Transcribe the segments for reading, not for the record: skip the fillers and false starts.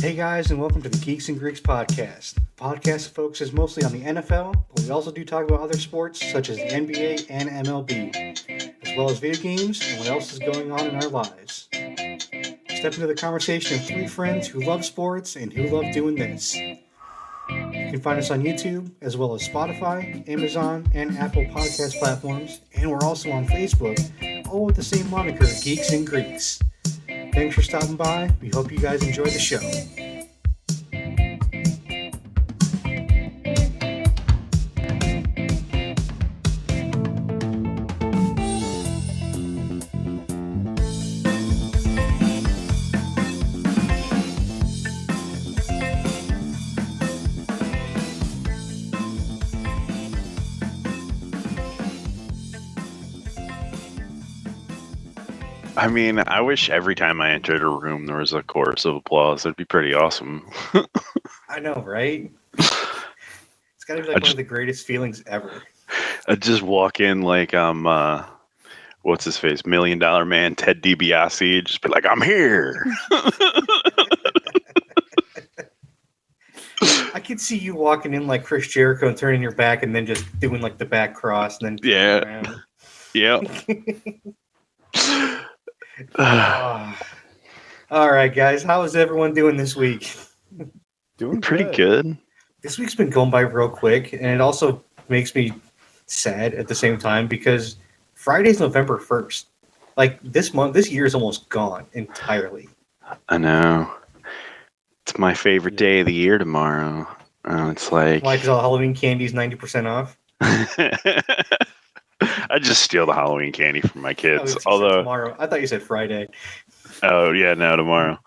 Hey guys, and welcome to the Geeks and Greeks podcast. The podcast focuses mostly on the NFL, but we also do talk about other sports such as the NBA and MLB, as well as video games and what else is going on in our lives. Step into the conversation of three friends who love sports and who love doing this. You can find us on YouTube, as well as Spotify, Amazon, and Apple podcast platforms, and we're also on Facebook, all with the same moniker, Geeks and Greeks. Thanks for stopping by. We hope you guys enjoy the show. I mean, I wish every time I entered a room there was a chorus of applause. That'd be pretty awesome. I know, right? It's got to be like one of the greatest feelings ever. I'd just walk in like I'm, what's his face, $1 Million Man, Ted DiBiase, just be like, I'm here. I could see you walking in like Chris Jericho and turning your back and then just doing like the back cross and then Yeah. Yep. All right, guys. How is everyone doing this week? Doing pretty good. This week's been going by real quick, and it also makes me sad at the same time because Friday's November 1st. Like this year is almost gone entirely. I know. It's my favorite day of the year tomorrow. It's like... Why? Because all Halloween candy is 90% off? I just steal the Halloween candy from my kids. Although tomorrow, I thought you said Friday. Oh yeah, no, tomorrow.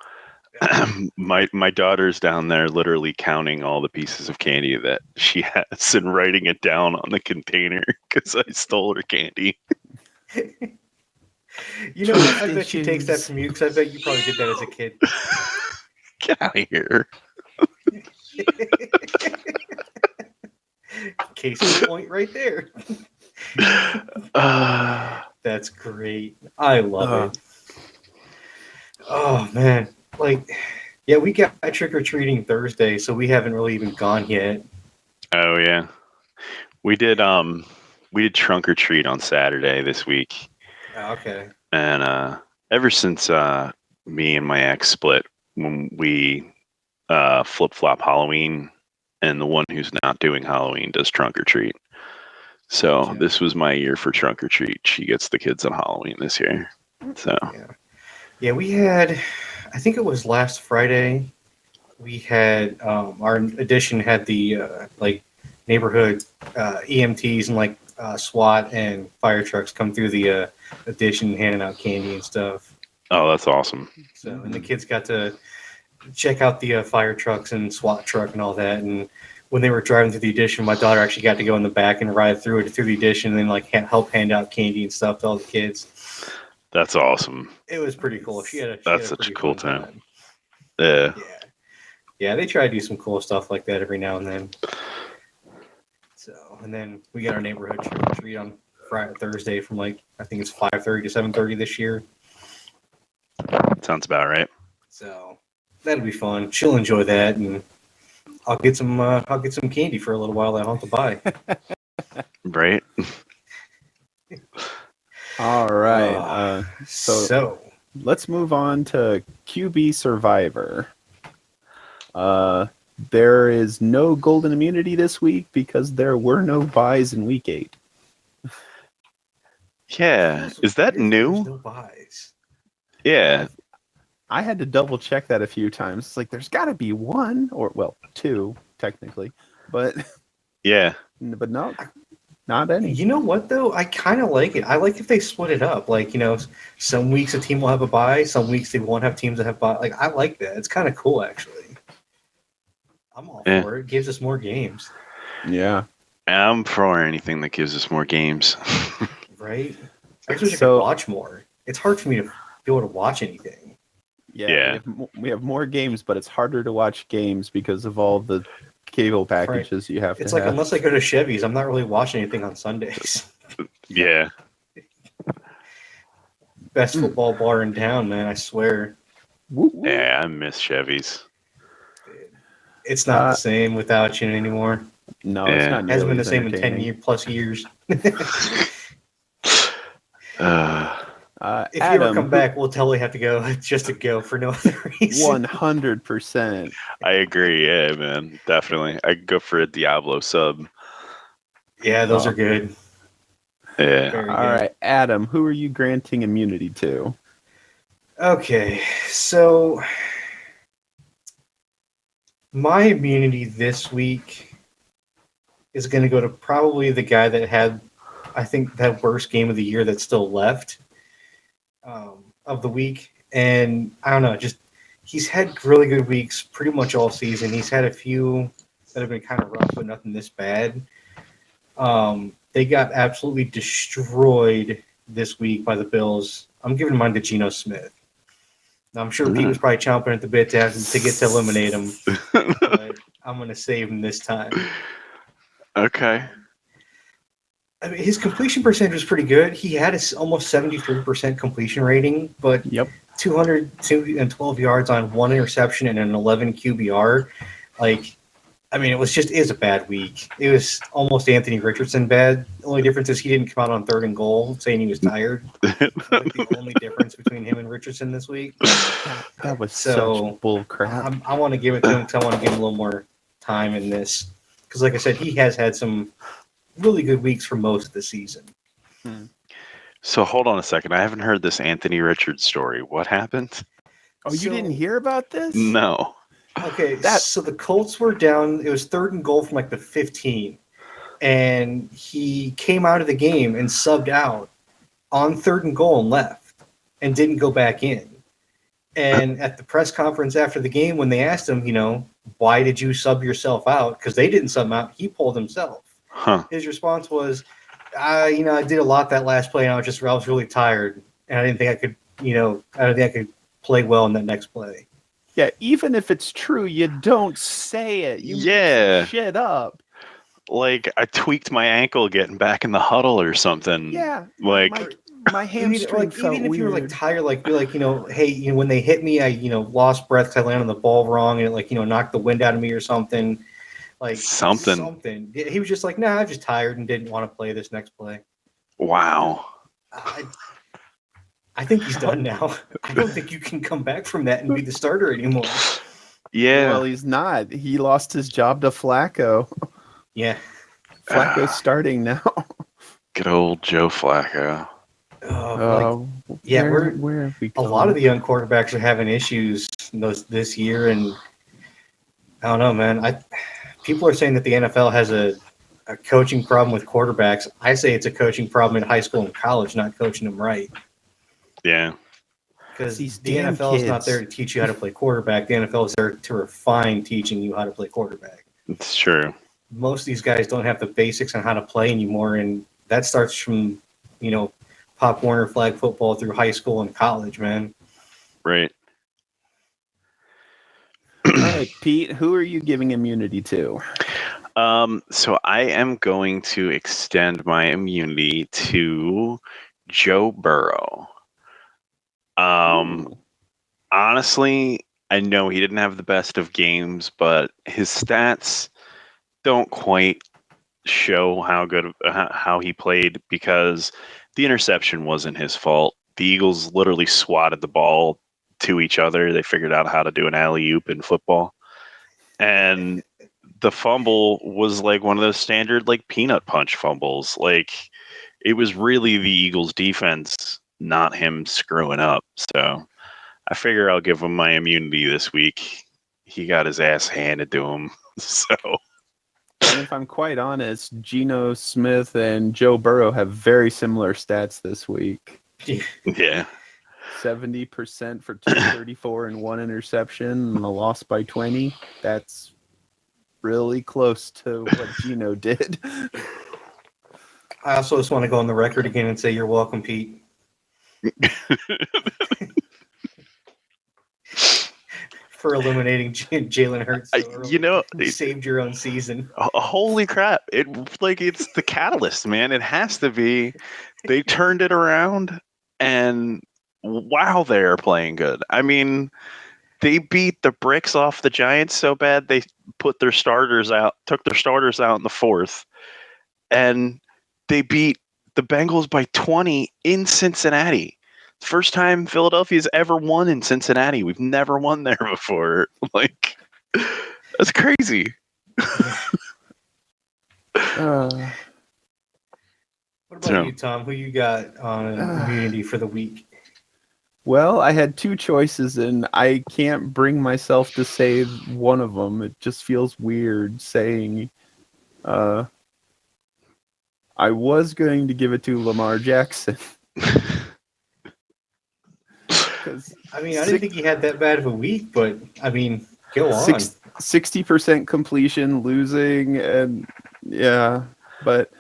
My daughter's down there literally counting all the pieces of candy that she has and writing it down on the container because I stole her candy. You know what? I bet she takes that from you because I bet you probably did that as a kid. Get out of here. Case in point right there. That's great. I love it. Oh man, we got trick or treating Thursday, so we haven't really even gone yet. Oh yeah, we did trunk or treat on Saturday this week. Okay. And ever since me and my ex split, when we flip flop Halloween, and the one who's not doing Halloween does trunk or treat. So This was my year for trunk or treat. She gets the kids on Halloween this year. So yeah, we had, I think it was last Friday. We had our addition had the neighborhood EMTs and SWAT and fire trucks come through the addition handing out candy and stuff. Oh, that's awesome. So and the kids got to check out the fire trucks and SWAT truck and all that, and when they were driving through the addition, my daughter actually got to go in the back and ride through the addition and help hand out candy and stuff to all the kids. That's awesome. It was pretty cool. That's such a cool time. Yeah, they try to do some cool stuff like that every now and then. So, and then we got our neighborhood trick or treat on Thursday from I think it's 5:30 to 7:30 this year. Sounds about right. So that'll be fun. She'll enjoy that, and I'll get some candy for a little while that I don't have to buy. Right. All right. So let's move on to QB Survivor. There is no golden immunity this week because there were no buys in week 8. Yeah. Is that new? No buys. Yeah. I had to double check that a few times. It's like there's got to be one or two technically, but yeah, but no, not any. You know what though? I kind of like it. I like if they split it up. Some weeks a team will have a bye, some weeks they won't have teams that have bye. I like that. It's kind of cool actually. I'm all for it. It gives us more games. Yeah, I'm for anything that gives us more games. Right. I wish I could watch more. It's hard for me to be able to watch anything. Yeah. We have more games, but it's harder to watch games because of all the cable packages you have to have. It's unless I go to Chevy's, I'm not really watching anything on Sundays. Yeah. Best football bar in town, man, I swear. Yeah, I miss Chevy's. It's not the same without you anymore. No, it's not. It hasn't been the nearly same as in 10 entertaining. plus years. If you ever Adam, come back, we'll totally have to go just to go for no other reason. 100%. I agree. Yeah, man, definitely. I could go for a Diablo sub. Yeah, those are good. Yeah. Very All good. right, Adam, who are you granting immunity to? Okay, so my immunity this week is going to go to probably the guy that had, I think, that worst game of the year that's still left of the week. And I don't know, just he's had really good weeks pretty much all season. He's had a few that have been kind of rough, but nothing this bad. They got absolutely destroyed this week by the Bills. I'm giving mine to Geno Smith. Now, I'm sure Pete was probably chomping at the bit to get to eliminate him, but I'm going to save him this time. Okay. I mean, his completion percentage was pretty good. He had almost 73% completion rating, but 212 yards on 1 interception and an 11 QBR. I mean, it was a bad week. It was almost Anthony Richardson bad. The only difference is he didn't come out on 3rd and goal saying he was tired. That's like the only difference between him and Richardson this week. That was such bull crap. I want to give it to him because I want to give him a little more time in this. Because, like I said, he has had some really good weeks for most of the season. So hold on a second. I haven't heard this Anthony Richards story. What happened? Oh, you didn't hear about this? No. Okay, so the Colts were down. It was 3rd and goal from like the 15. And he came out of the game and subbed out on 3rd and goal and left and didn't go back in. And at the press conference after the game, when they asked him, why did you sub yourself out? Because they didn't sub him out. He pulled himself. Huh. His response was, I did a lot that last play, and I was really tired, and I didn't think I could, play well in that next play. Yeah, even if it's true, you don't say it. You make some shit up. Like, I tweaked my ankle getting back in the huddle or something. Yeah. Like, my hamstring felt even if weird. you were tired, be like, hey, when they hit me, I lost breath because I landed on the ball wrong and it knocked the wind out of me or something. Something. He was just like, nah, I'm just tired and didn't want to play this next play. Wow. I think he's done now. I don't think you can come back from that and be the starter anymore. Yeah. Well, he's not. He lost his job to Flacco. Yeah. Flacco's starting now. Good old Joe Flacco. Where have we come? A lot of the young quarterbacks are having issues this year, and I don't know, man. People are saying that the NFL has a coaching problem with quarterbacks. I say it's a coaching problem in high school and college, not coaching them right. Yeah. Because the NFL is not there to teach you how to play quarterback. The NFL is there to refine teaching you how to play quarterback. It's true. Most of these guys don't have the basics on how to play anymore, and that starts from, Pop Warner flag football through high school and college, man. Right. All right, Pete, who are you giving immunity to? So I am going to extend my immunity to Joe Burrow. Honestly, I know he didn't have the best of games, but his stats don't quite show how he played because the interception wasn't his fault. The Eagles literally swatted the ball to each other. They figured out how to do an alley-oop in football. And the fumble was like one of those standard peanut punch fumbles. It was really the Eagles defense, not him screwing up. So I figure I'll give him my immunity this week. He got his ass handed to him. So, and if I'm quite honest, Geno Smith and Joe Burrow have very similar stats this week. Yeah. 70% for 234 and 1 interception and a loss by 20. That's really close to what Geno did. I also just want to go on the record again and say you're welcome, Pete. For eliminating Jalen Hurts so early. You saved your own season. Holy crap. It's the catalyst, man. It has to be. They turned it around and wow, they are playing good. I mean, They beat the bricks off the Giants so bad they took their starters out in the fourth, and they beat the Bengals by 20 in Cincinnati. First time Philadelphia's ever won in Cincinnati. We've never won there before. Like, that's crazy. What about you, Tom? Who you got on immunity for the week? Well, I had two choices, and I can't bring myself to say one of them. It just feels weird saying. I was going to give it to Lamar Jackson. I mean, I didn't think he had that bad of a week, but I mean, go on. 60% completion, losing, and yeah, but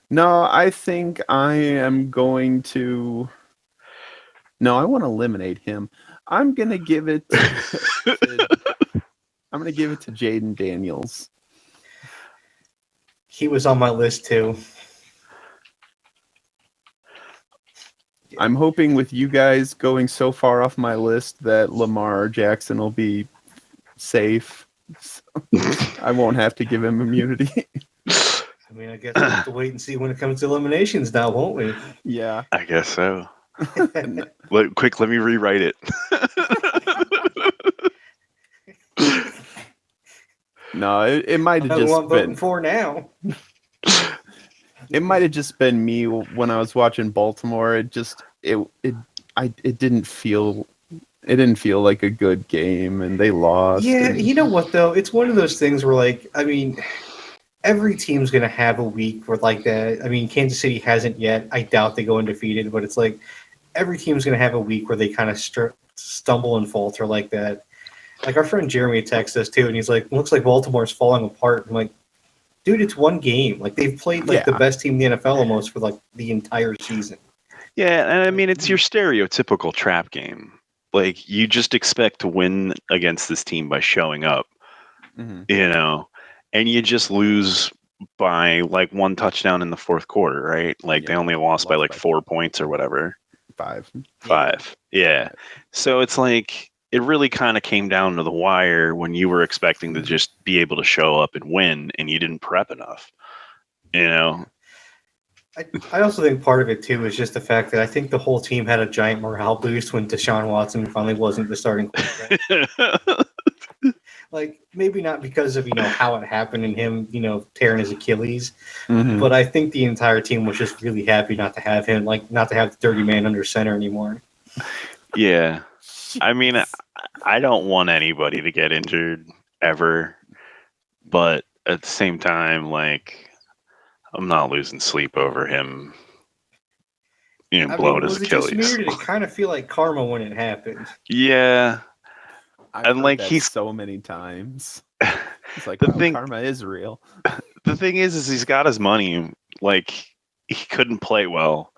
no, I think I am going to. No, I want to eliminate him. I'm gonna give it. I'm gonna give it to Jaden Daniels. He was on my list too. I'm hoping with you guys going so far off my list that Lamar Jackson will be safe. So I won't have to give him immunity. I mean, I guess we'll have to wait and see when it comes to eliminations now, won't we? Yeah. I guess so. Quick, let me rewrite it. No, it might have just what I'm been voting for now. It might have just been me when I was watching Baltimore. It didn't feel like a good game, and they lost. Yeah, you know what though? It's one of those things where, like, I mean, every team's gonna have a week where like that. I mean, Kansas City hasn't yet. I doubt they go undefeated, but it's like every team's gonna have a week where they kind of stumble and falter like that. Like our friend Jeremy texts us too, and he's like, "Looks like Baltimore's falling apart." I'm like, dude, it's one game. Like they've played like the best team in the NFL almost for like the entire season. Yeah, and I mean it's your stereotypical trap game. Like you just expect to win against this team by showing up, you know, and you just lose by like one touchdown in the fourth quarter, right? Like they only lost by like 4 points or whatever. Five. Yeah. So it's like it really kind of came down to the wire when you were expecting to just be able to show up and win, and you didn't prep enough. You know. I also think part of it too is just the fact that I think the whole team had a giant morale boost when Deshaun Watson finally wasn't the starting quarterback. Like maybe not because of how it happened and him tearing his Achilles, but I think the entire team was just really happy not to have him, like not to have the dirty man under center anymore. Yeah, I mean, I don't want anybody to get injured ever, but at the same time, like I'm not losing sleep over him. Blowing his Achilles. Just me, or did it kind of feel like karma when it happened? Yeah. I've heard that he's so many times. It's like karma is real. The thing is he's got his money. Like he couldn't play well.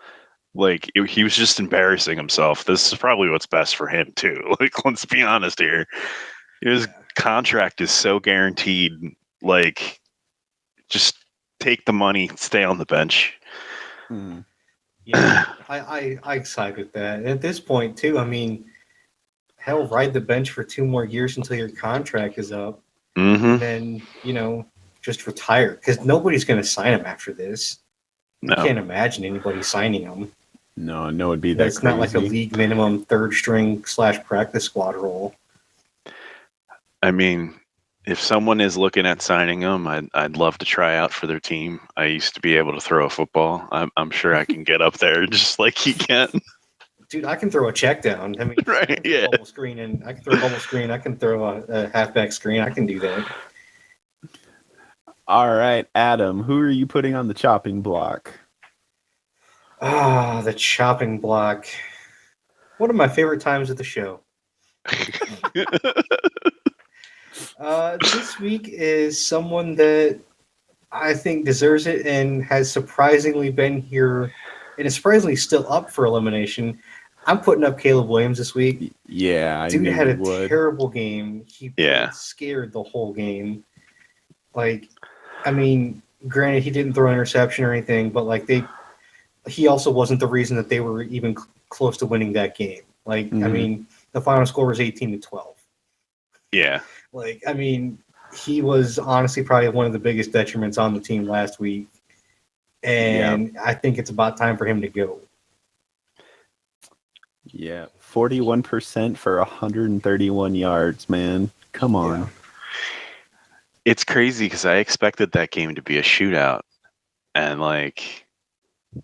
Like he was just embarrassing himself. This is probably what's best for him too. Like let's be honest here. His contract is so guaranteed. Like just take the money, stay on the bench. Yeah, I side with that. At this point too, I mean, hell, ride the bench for 2 more years until your contract is up. And then, just retire. Because nobody's going to sign him after this. No. I can't imagine anybody signing him. No, it'd be that It's crazy. not like a league minimum third string / practice squad role. I mean, if someone is looking at signing him, I'd love to try out for their team. I used to be able to throw a football. I'm sure I can get up there just like he can. Dude, I can throw a check down. I mean, right? I can bubble screen, and I can throw a bubble screen. I can throw a halfback screen. I can do that. All right, Adam, who are you putting on the chopping block? The chopping block. One of my favorite times of the show. This week is someone that I think deserves it and has surprisingly been here and is surprisingly still up for elimination. I'm putting up Caleb Williams this week. Yeah, dude had a terrible game. He scared the whole game. Like, I mean, granted, he didn't throw an interception or anything, but like he also wasn't the reason that they were even close to winning that game. Like, I mean, the final score was 18-12. Yeah. Like, I mean, he was honestly probably one of the biggest detriments on the team last week. And I think it's about time for him to go. Yeah, 41% for 131 yards, man. Come on. Yeah. It's crazy because I expected that game to be a shootout. And, like,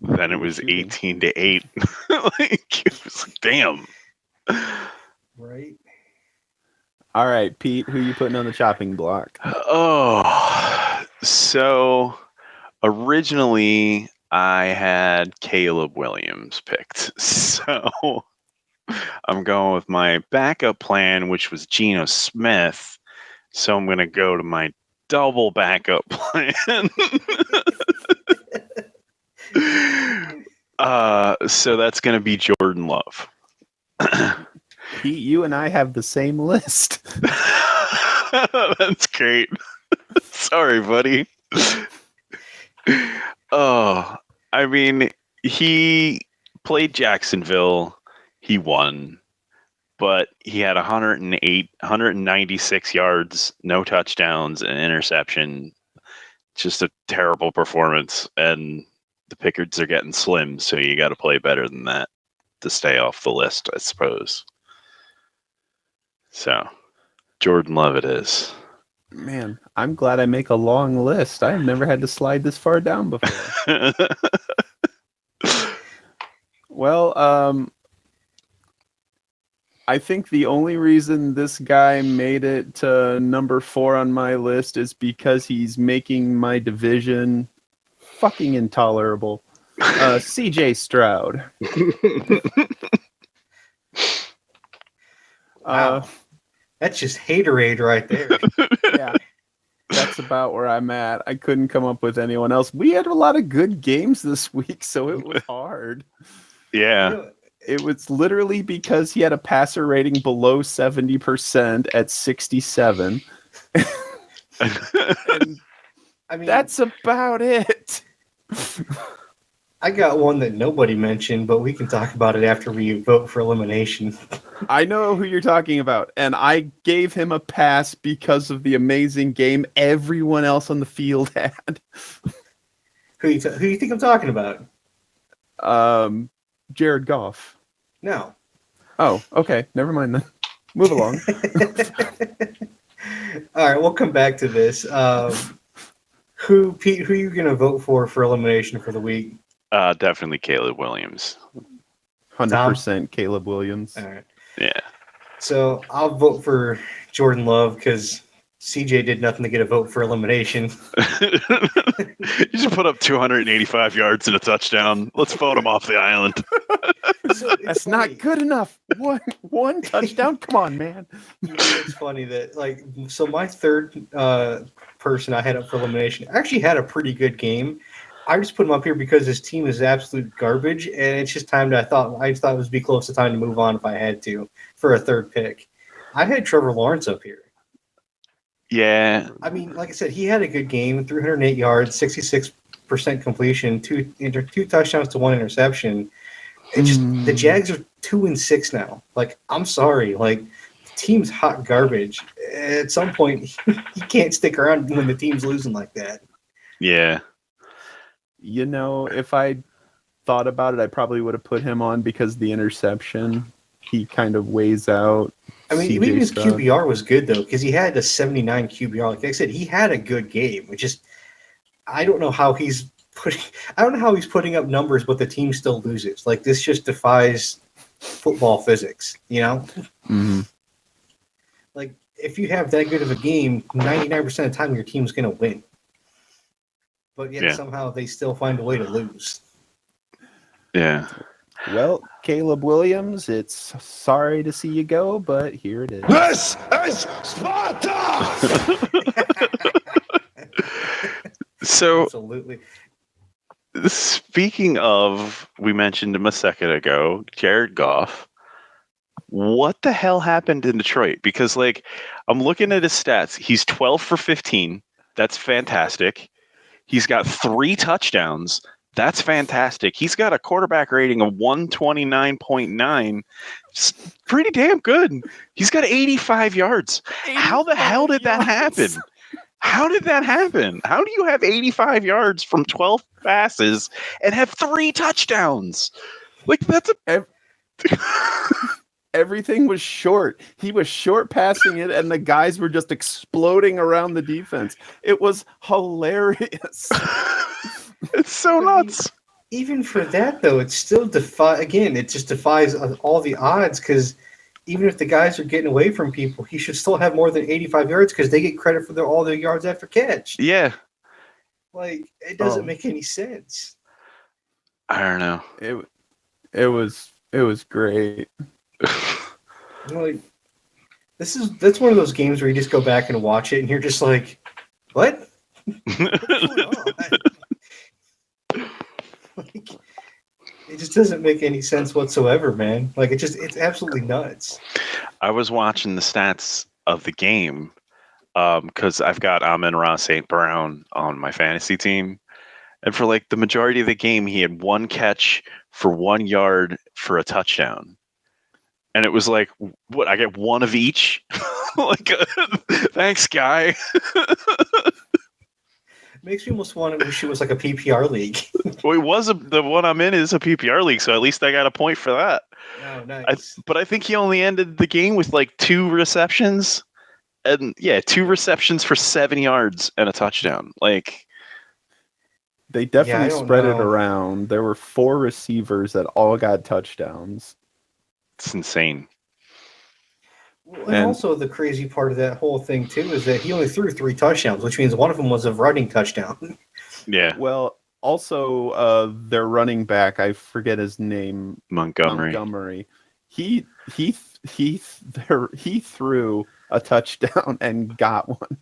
then it was 18-8. Like, it was like, damn. Right? All right, Pete, who you putting on the chopping block? Oh, so originally I had Caleb Williams picked. So I'm going with my backup plan, which was Geno Smith. So I'm going to go to my double backup plan. So that's going to be Jordan Love. Pete, you and I have the same list. That's great. Sorry, buddy. Oh, I mean, he played Jacksonville. He won, but he had 196 yards, no touchdowns, an interception. Just a terrible performance, and the Pickards are getting slim, so you got to play better than that to stay off the list, I suppose. So, Jordan Love it is. Man, I'm glad I make a long list. I've never had to slide this far down before. Well, I think the only reason this guy made it to number 4 on my list is because he's making my division fucking intolerable. CJ Stroud. Wow. That's just haterade right there. Yeah. That's about where I'm at. I couldn't come up with anyone else. We had a lot of good games this week, so it was hard. Yeah. You know, It was literally because he had a passer rating below 70% at 67. And I mean, that's about it. I got one that nobody mentioned, but we can talk about it after we vote for elimination. I know who you're talking about, and I gave him a pass because of the amazing game everyone else on the field had. Who you think I'm talking about? Jared Goff. No. Oh, okay. Never mind then. Move along. All right, we'll come back to this. Pete, who are you going to vote for elimination for the week? Definitely Caleb Williams. 100% Caleb Williams. All right. Yeah. So I'll vote for Jordan Love because CJ did nothing to get a vote for elimination. You just put up 285 yards and a touchdown. Let's vote him off the island. So That's not good enough. One touchdown? Come on, man. It's funny that, so my third person I had up for elimination actually had a pretty good game. I just put him up here because his team is absolute garbage, and it's just time I just thought it would be close to time to move on if I had to for a third pick. I had Trevor Lawrence up here. Yeah. I mean, like I said, he had a good game, 308 yards, 66% completion, two touchdowns to one interception. It's just the Jags are 2-6 now. Like, I'm sorry, like the team's hot garbage. At some point, he can't stick around when the team's losing like that. Yeah. You know, if I thought about it, I probably would have put him on because the interception, he kind of weighs out. I mean, even his QBR was good, though, because he had a 79 QBR. Like I said, he had a good game. It just, I don't know how he's putting up numbers, but the team still loses. Like, this just defies football physics, you know? Mm-hmm. Like, if you have that good of a game, 99% of the time your team's going to win. But yet somehow they still find a way to lose. Yeah. Well, Caleb Williams, it's sorry to see you go, but here it is. This is Sparta! So, Absolutely. Speaking of, we mentioned him a second ago, Jared Goff. What the hell happened in Detroit? Because, I'm looking at his stats. He's 12 for 15. That's fantastic. He's got 3 touchdowns. That's fantastic. He's got a quarterback rating of 129.9. Pretty damn good. He's got 85 yards. How the hell did that happen? How did that happen? How do you have 85 yards from 12 passes and have 3 touchdowns? Like, that's a... Everything was short. He was short passing it, and the guys were just exploding around the defense. It was hilarious. It's so nuts. Even for that, though, it still it just defies all the odds, because even if the guys are getting away from people, he should still have more than 85 yards because they get credit for all their yards after catch. Yeah. Like, it doesn't make any sense. I don't know. It was great. Like, that's one of those games where you just go back and watch it and you're just like, what? What's going on? Like, it just doesn't make any sense whatsoever, man. Like, it's absolutely nuts. I was watching the stats of the game because I've got Amon-Ra St. Brown on my fantasy team. And for like the majority of the game, he had 1 catch for 1 yard for a touchdown. And it was like, what, I get 1 of each? Like, thanks, guy. Makes me almost want to wish it was like a PPR league. Well, the one I'm in is a PPR league, so at least I got a point for that. Oh, nice. But I think he only ended the game with like 2 receptions. And yeah, 2 receptions for 7 yards and a touchdown. Like, they definitely spread it around. There were 4 receivers that all got touchdowns. It's insane. And also the crazy part of that whole thing too is that he only threw 3 touchdowns, which means one of them was a running touchdown. Yeah. Well, also their running back, I forget his name, Montgomery. He threw a touchdown and got one.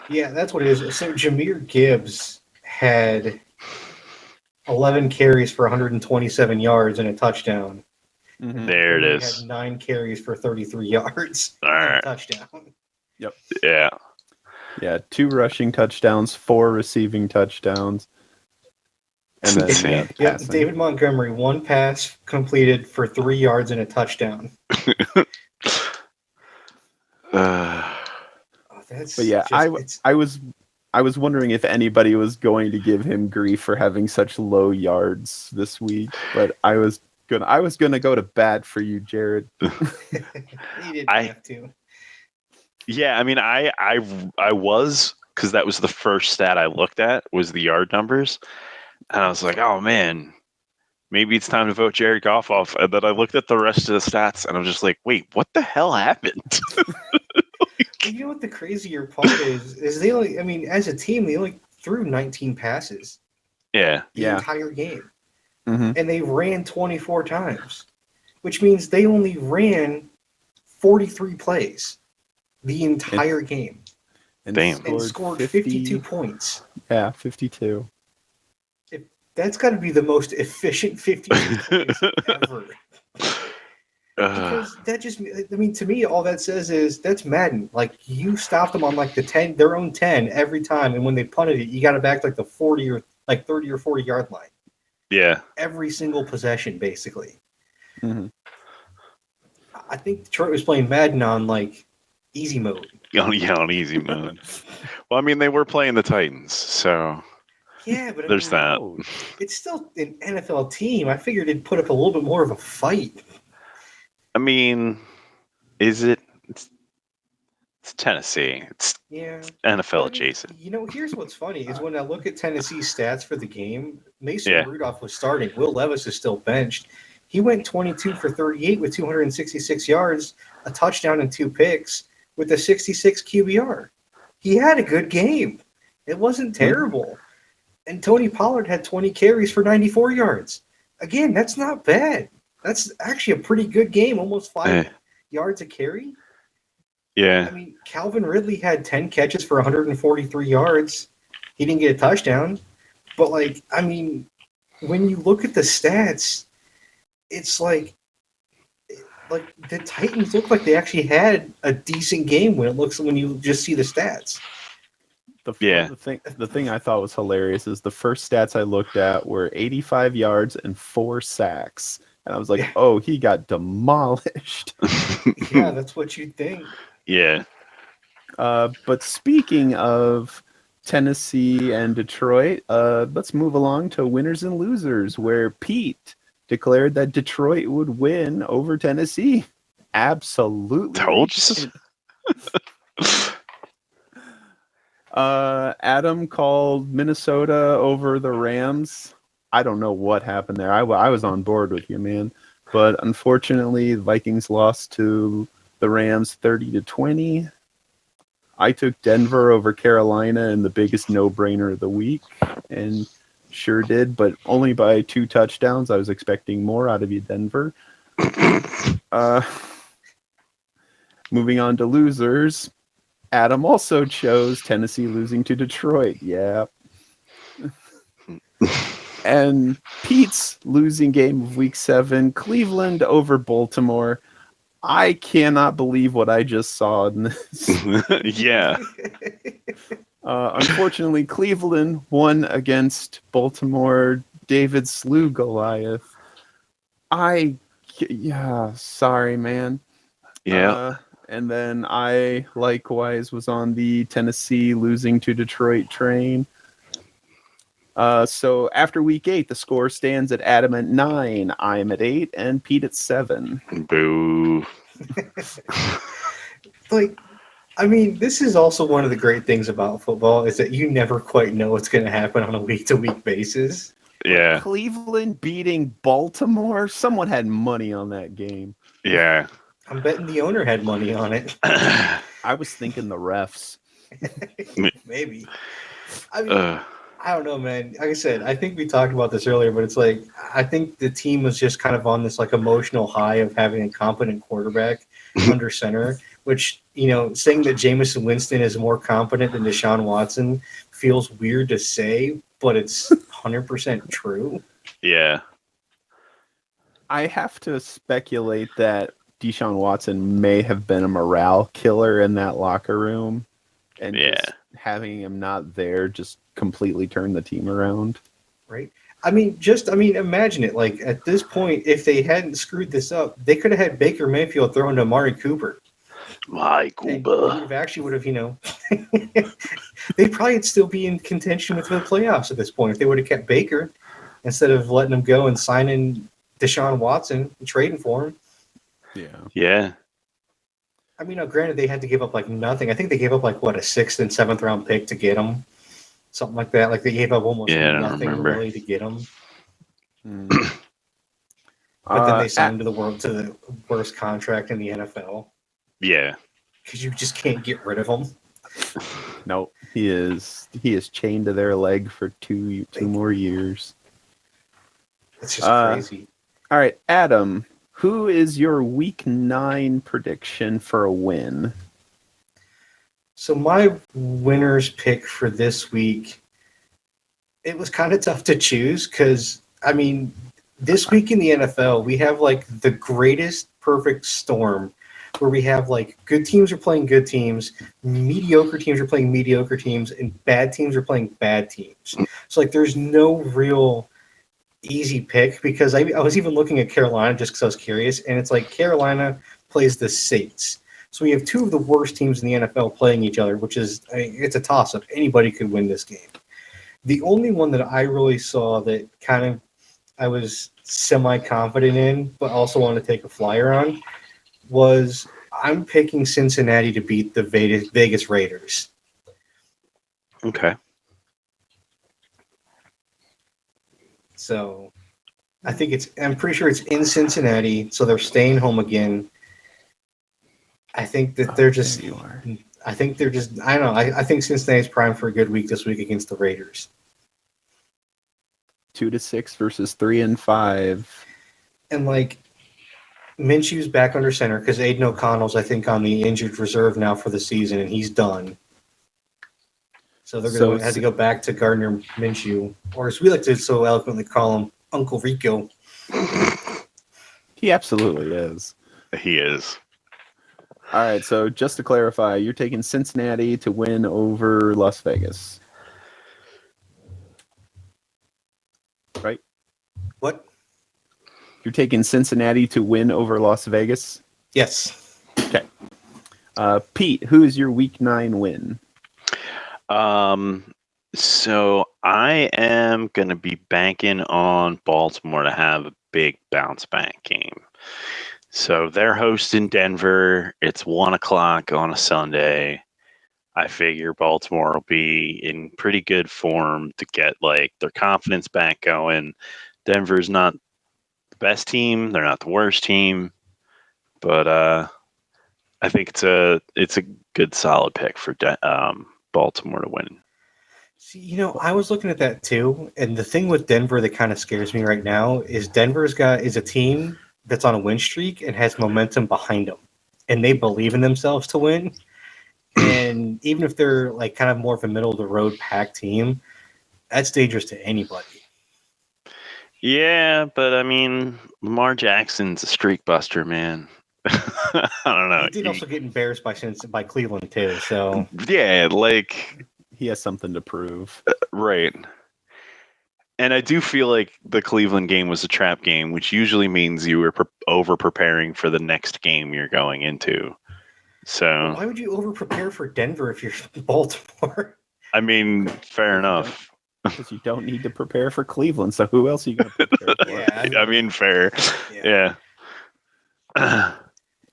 Yeah, that's what it is. So Jahmyr Gibbs had 11 carries for 127 yards and a touchdown. Mm-hmm. There it is. Had 9 carries for 33 yards. All right. And a touchdown. Yep. Yeah. Yeah, 2 rushing touchdowns, 4 receiving touchdowns. And then David Montgomery, 1 pass completed for 3 yards and a touchdown. But yeah, I was wondering if anybody was going to give him grief for having such low yards this week, but I was gonna go to bat for you, Jared. You didn't have to. Yeah, I mean, I was, because that was the first stat I looked at, was the yard numbers, and I was like, oh man, maybe it's time to vote Jared Goff off. And then I looked at the rest of the stats, and I'm just like, wait, what the hell happened? You know what the crazier part is they only, I mean, as a team, they only threw 19 passes. Yeah. The entire game. Mm-hmm. And they ran 24 times, which means they only ran 43 plays the entire game. And scored 52 points. Yeah, 52. That's got to be the most efficient 52 points ever. Because that just, I mean, to me, all that says is that's Madden. Like, you stopped them on like their own 10 every time, and when they punted it, you got it back like the 40 or like 30 or 40 yard line. Yeah. Every single possession, basically. Mm-hmm. I think Detroit was playing Madden on like easy mode. On easy mode. Well, I mean, they were playing the Titans, so yeah, but there's that. It's still an NFL team. I figured it'd put up a little bit more of a fight. I mean, is it? It's Tennessee. It's NFL adjacent. You know, here's what's funny is when I look at Tennessee's stats for the game, Mason Rudolph was starting. Will Levis is still benched. He went 22 for 38 with 266 yards, a touchdown and 2 picks with a 66 QBR. He had a good game. It wasn't terrible. And Tony Pollard had 20 carries for 94 yards. Again, that's not bad. That's actually a pretty good game, almost 5 yards a carry. Yeah. I mean, Calvin Ridley had 10 catches for 143 yards. He didn't get a touchdown. But, like, I mean, when you look at the stats, it's like the Titans look like they actually had a decent game when you just see the stats. The thing I thought was hilarious is the first stats I looked at were 85 yards and 4 sacks. And I was like, oh, he got demolished. Yeah, that's what you'd think. Yeah. But speaking of Tennessee and Detroit, let's move along to winners and losers, where Pete declared that Detroit would win over Tennessee. Absolutely. Told you. Adam called Minnesota over the Rams. I don't know what happened there. I was on board with you, man. But unfortunately, the Vikings lost to the Rams 30-20. I took Denver over Carolina in the biggest no-brainer of the week, and sure did, but only by 2 touchdowns. I was expecting more out of you, Denver. Moving on to losers. Adam also chose Tennessee losing to Detroit. Yeah. And Pete's losing game of week 7, Cleveland over Baltimore. I cannot believe what I just saw in this. Yeah. Unfortunately, Cleveland won against Baltimore. David slew Goliath. Sorry, man. Yeah. And then I likewise was on the Tennessee losing to Detroit train. So after week 8, the score stands at Adam at 9, I'm at 8, and Pete at 7. Boo. This is also one of the great things about football is that you never quite know what's going to happen on a week-to-week basis. Yeah. Cleveland beating Baltimore? Someone had money on that game. Yeah. I'm betting the owner had money on it. I was thinking the refs. Maybe. I don't know, man. Like I said, I think we talked about this earlier, but it's like I think the team was just kind of on this like emotional high of having a competent quarterback under center, which, saying that Jameis Winston is more competent than Deshaun Watson feels weird to say, but it's 100% true. Yeah. I have to speculate that Deshaun Watson may have been a morale killer in that locker room, and just having him not there just completely turned the team around. Right. Imagine it. Like at this point, if they hadn't screwed this up, they could have had Baker Mayfield thrown to Amari Cooper. Actually would have, they probably would still be in contention with the playoffs at this point if they would have kept Baker instead of letting him go and signing Deshaun Watson and trading for him. Yeah. Granted, they had to give up like nothing. I think they gave up like a 6th and 7th round pick to get him, something like that. Like they gave up almost nothing really to get him. But then they signed him to the worst contract in the NFL. Yeah. Because you just can't get rid of him. No, he is chained to their leg for two more years. It's just crazy. All right, Adam, who is your week 9 prediction for a win? So my winner's pick for this week, it was kind of tough to choose because, this week in the NFL, we have like the greatest perfect storm where we have like good teams are playing good teams, mediocre teams are playing mediocre teams, and bad teams are playing bad teams. So like there's no real easy pick because I was even looking at Carolina just because I was curious, and it's like Carolina plays the Saints. So we have 2 of the worst teams in the NFL playing each other, which is, it's a toss-up. Anybody could win this game. The only one that I really saw that kind of I was semi-confident in, but also wanted to take a flyer on, was I'm picking Cincinnati to beat the Vegas Raiders. Okay. So I'm pretty sure it's in Cincinnati, so they're staying home again. I think that they're just, I don't know. I think Cincinnati's primed for a good week this week against the Raiders. 2-6 versus 3-5. And like Minshew's back under center because Aiden O'Connell's, I think, on the injured reserve now for the season, and he's done. So they're going to have to go back to Gardner Minshew, or as we like to so eloquently call him, Uncle Rico. He absolutely is. He is. All right, so just to clarify, you're taking Cincinnati to win over Las Vegas, right? What? You're taking Cincinnati to win over Las Vegas? Yes. Okay. Pete, who is your Week 9 win? So I am going to be banking on Baltimore to have a big bounce back game. So they're hosting Denver. It's 1:00 on a Sunday. I figure Baltimore will be in pretty good form to get like their confidence back going. Denver's not the best team. They're not the worst team, but I think it's a good solid pick for Baltimore to win. See, I was looking at that too, and the thing with Denver that kind of scares me right now is Denver's is a team that's on a win streak and has momentum behind them, and they believe in themselves to win. And even if they're like kind of more of a middle of the road pack team, that's dangerous to anybody. Yeah, but I mean, Lamar Jackson's a streak buster, man. I don't know. He did also get embarrassed by Cleveland too, so Yeah, like He has something to prove. right. And I do feel like the Cleveland game was a trap game, which usually means you were over preparing for the next game you're going into. So why would you over prepare for Denver if you're Baltimore? I mean, fair enough. Because you don't need to prepare for Cleveland, so who else are you going to prepare for? Yeah, I mean, fair. Yeah.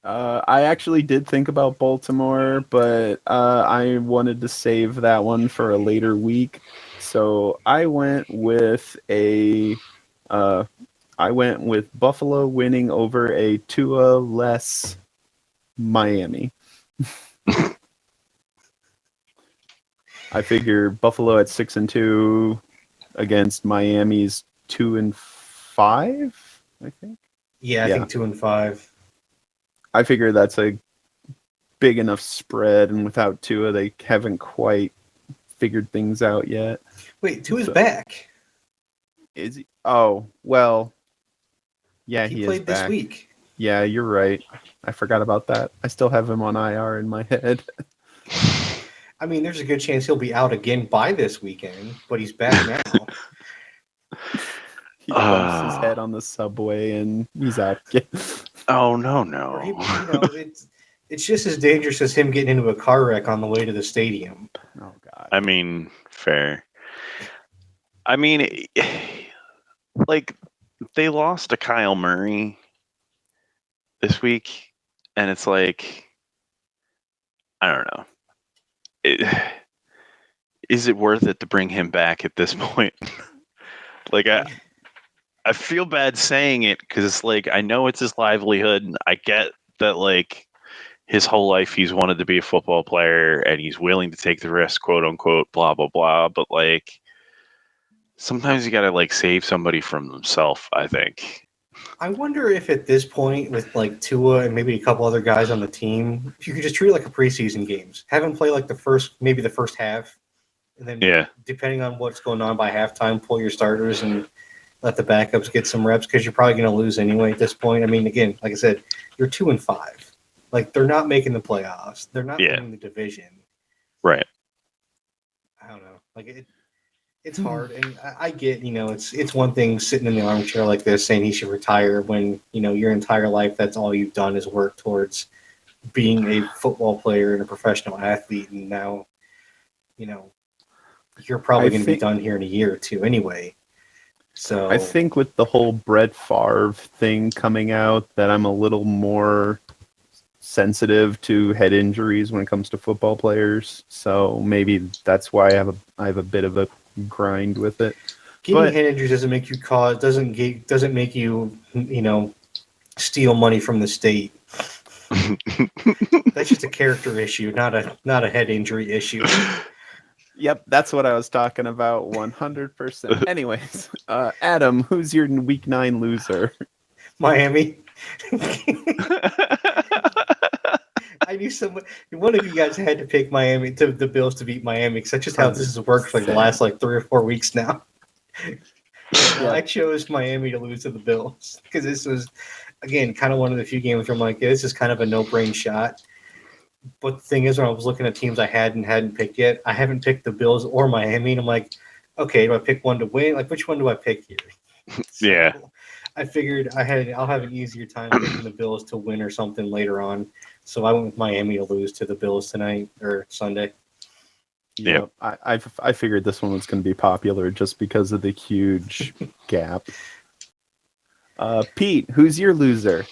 I actually did think about Baltimore, but I wanted to save that one for a later week. So I went with Buffalo winning over a Tua-less Miami. I figure Buffalo at 6-2 against Miami's 2-5, I think. I think 2-5. I figure that's a big enough spread, and without Tua, they haven't quite figured things out yet. Wait, Tua's back. Is he? Oh, well, yeah, he played is back this week. Yeah, you're right. I forgot about that. I still have him on IR in my head. I mean, there's a good chance he'll be out again by this weekend, but he's back now. He bumps his head on the subway and he's out. Oh, no. Or it's just as dangerous as him getting into a car wreck on the way to the stadium. Oh, God. I mean, fair. I mean, like, they lost to Kyle Murray this week, and it's like, I don't know. Is it worth it to bring him back at this point? Like, I feel bad saying it because it's like, I know it's his livelihood, and I get that, like, his whole life he's wanted to be a football player and he's willing to take the risk, quote unquote, blah, blah, blah. But, like, sometimes you got to, like, save somebody from themselves, I think. I wonder if at this point with like Tua and maybe a couple other guys on the team, if you could just treat it like a preseason games. Have him play like the first half, and then depending on what's going on by halftime, pull your starters and let the backups get some reps because you're probably going to lose anyway at this point. I mean, again, like I said, you're 2-5. Like they're not making the playoffs. They're not winning the division. Right. I don't know. Like it's hard, and I get, it's one thing sitting in the armchair like this saying he should retire when, your entire life that's all you've done is work towards being a football player and a professional athlete, and now, you're probably going to be done here in a year or two anyway. So I think with the whole Brett Favre thing coming out that I'm a little more sensitive to head injuries when it comes to football players. So maybe that's why I have a bit of a grind with it. Getting head injuries doesn't make you doesn't make you steal money from the state. That's just a character issue, not a head injury issue. Yep, that's what I was talking about 100%. Anyways, Adam, who's your week 9 loser? Miami. I knew one of you guys had to pick Miami, the Bills to beat Miami, because that's just how this has worked for the last 3 or 4 weeks now. I chose Miami to lose to the Bills because this was, again, kind of one of the few games where I'm like, this is kind of a no-brain shot. But the thing is, when I was looking at teams I hadn't picked yet, I haven't picked the Bills or Miami, and I'm like, okay, do I pick one to win? Like, which one do I pick here? So Yeah. I figured I'll have an easier time picking the Bills to win or something later on. So I went with Miami to lose to the Bills tonight or Sunday. Yeah, I figured this one was going to be popular just because of the huge gap. Pete, who's your loser?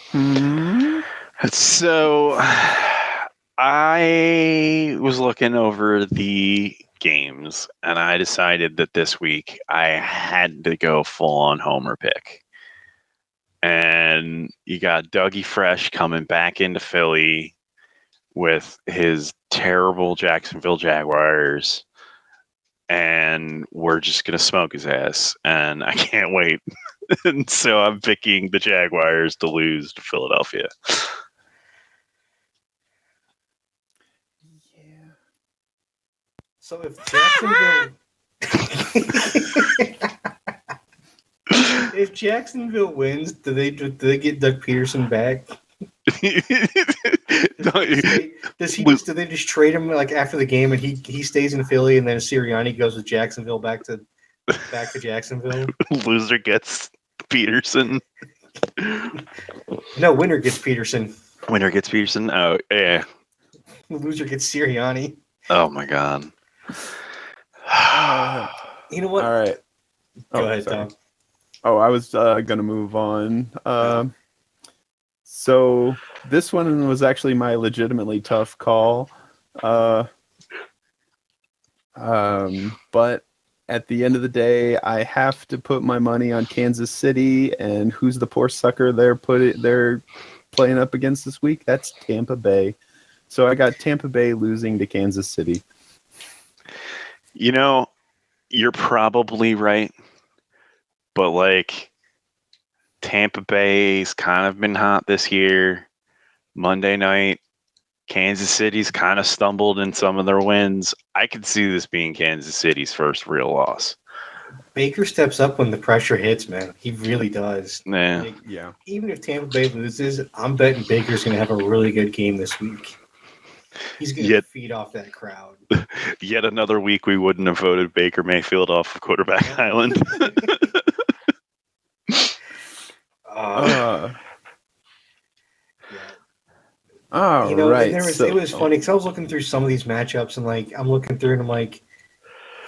So I was looking over the games and I decided that this week I had to go full on homer pick. And you got Dougie Fresh coming back into Philly with his terrible Jacksonville Jaguars. And we're just going to smoke his ass. And I can't wait. And so I'm picking the Jaguars to lose to Philadelphia. Yeah. So if Jacksonville if Jacksonville wins, do they get Doug Peterson back? Do they just trade him like after the game and he stays in Philly and then Sirianni goes with Jacksonville back to Jacksonville? Loser gets Peterson. No, winner gets Peterson. Winner gets Peterson. Oh yeah. The loser gets Sirianni. Oh my god. You know what? All right. Go ahead, Tom. Oh, I was going to move on. So this one was actually my legitimately tough call. But at the end of the day, I have to put my money on Kansas City. And who's the poor sucker they're playing up against this week? That's Tampa Bay. So I got Tampa Bay losing to Kansas City. You know, you're probably right. But like Tampa Bay's kind of been hot this year. Monday night, Kansas City's kind of stumbled in some of their wins. I could see this being Kansas City's first real loss. Baker steps up when the pressure hits, man. He really does. Yeah. Yeah. Even if Tampa Bay loses, I'm betting Baker's going to have a really good game this week. He's going to feed off that crowd. Yet another week we wouldn't have voted Baker Mayfield off of quarterback island. All right. It was funny because I was looking through some of these matchups and like I'm looking through and I'm like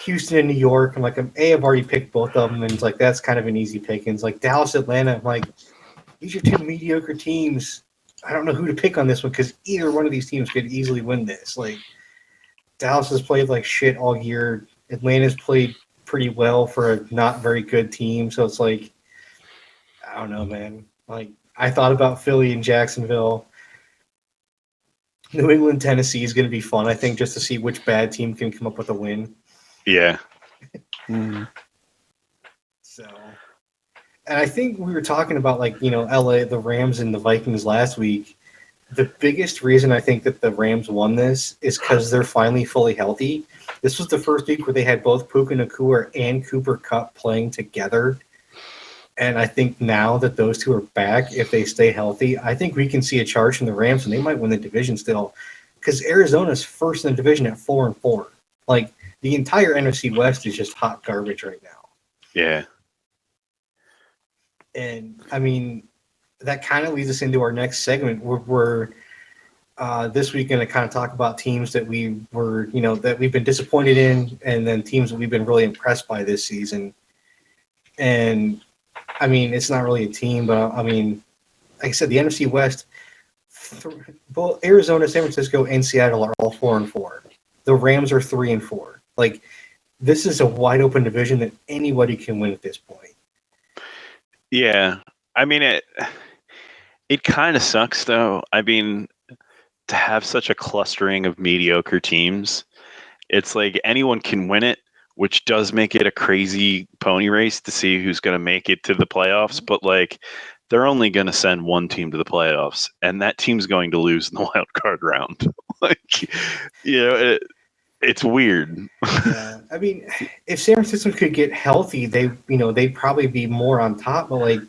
Houston and New York. I'm like I've already picked both of them and it's like that's kind of an easy pick. And it's like Dallas, Atlanta. I'm like these are two mediocre teams. I don't know who to pick on this one because either one of these teams could easily win this. Like Dallas has played like shit all year. Atlanta's played pretty well for a not very good team. So it's like I don't know, man. Like I thought about Philly and Jacksonville. New England, Tennessee is going to be fun, I think, just to see which bad team can come up with a win. Yeah. So, and I think we were talking about, like, LA, the Rams and the Vikings last week. The biggest reason I think that the Rams won this is because they're finally fully healthy. This was the first week where they had both Puka Nacua and Cooper Kupp playing together. And I think now that those two are back, if they stay healthy, I think we can see a charge from the Rams, and they might win the division still. Because Arizona's first in the division at 4-4. Like, the entire NFC West is just hot garbage right now. Yeah. And, I mean, that kind of leads us into our next segment. We're this week going to kind of talk about teams that we were, that we've been disappointed in, and then teams that we've been really impressed by this season. And I mean, it's not really a team, but I mean, like I said, the NFC West, both Arizona, San Francisco, and Seattle are all 4-4. The Rams are 3-4. Like, this is a wide open division that anybody can win at this point. Yeah. I mean, it kind of sucks, though. I mean, to have such a clustering of mediocre teams, it's like anyone can win it, which does make it a crazy pony race to see who's going to make it to the playoffs. But, like, they're only going to send one team to the playoffs, and that team's going to lose in the wild card round. It's weird. Yeah. I mean, if San Francisco could get healthy, they'd probably be more on top. But, like,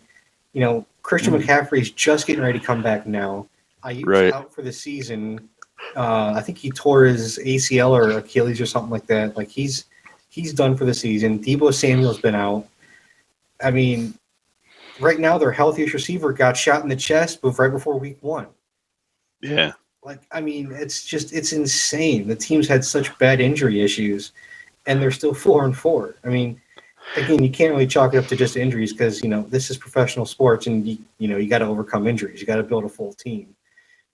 Christian McCaffrey's just getting ready to come back now. Ayuk's out for the season. I think he tore his ACL or Achilles or something like that. Like he's done for the season. Deebo Samuel's been out. I mean, right now their healthiest receiver got shot in the chest right before week 1. Yeah. Like, I mean, it's insane. The team's had such bad injury issues, and they're still 4-4. I mean, again, you can't really chalk it up to just injuries because this is professional sports, and you got to overcome injuries. You got to build a full team.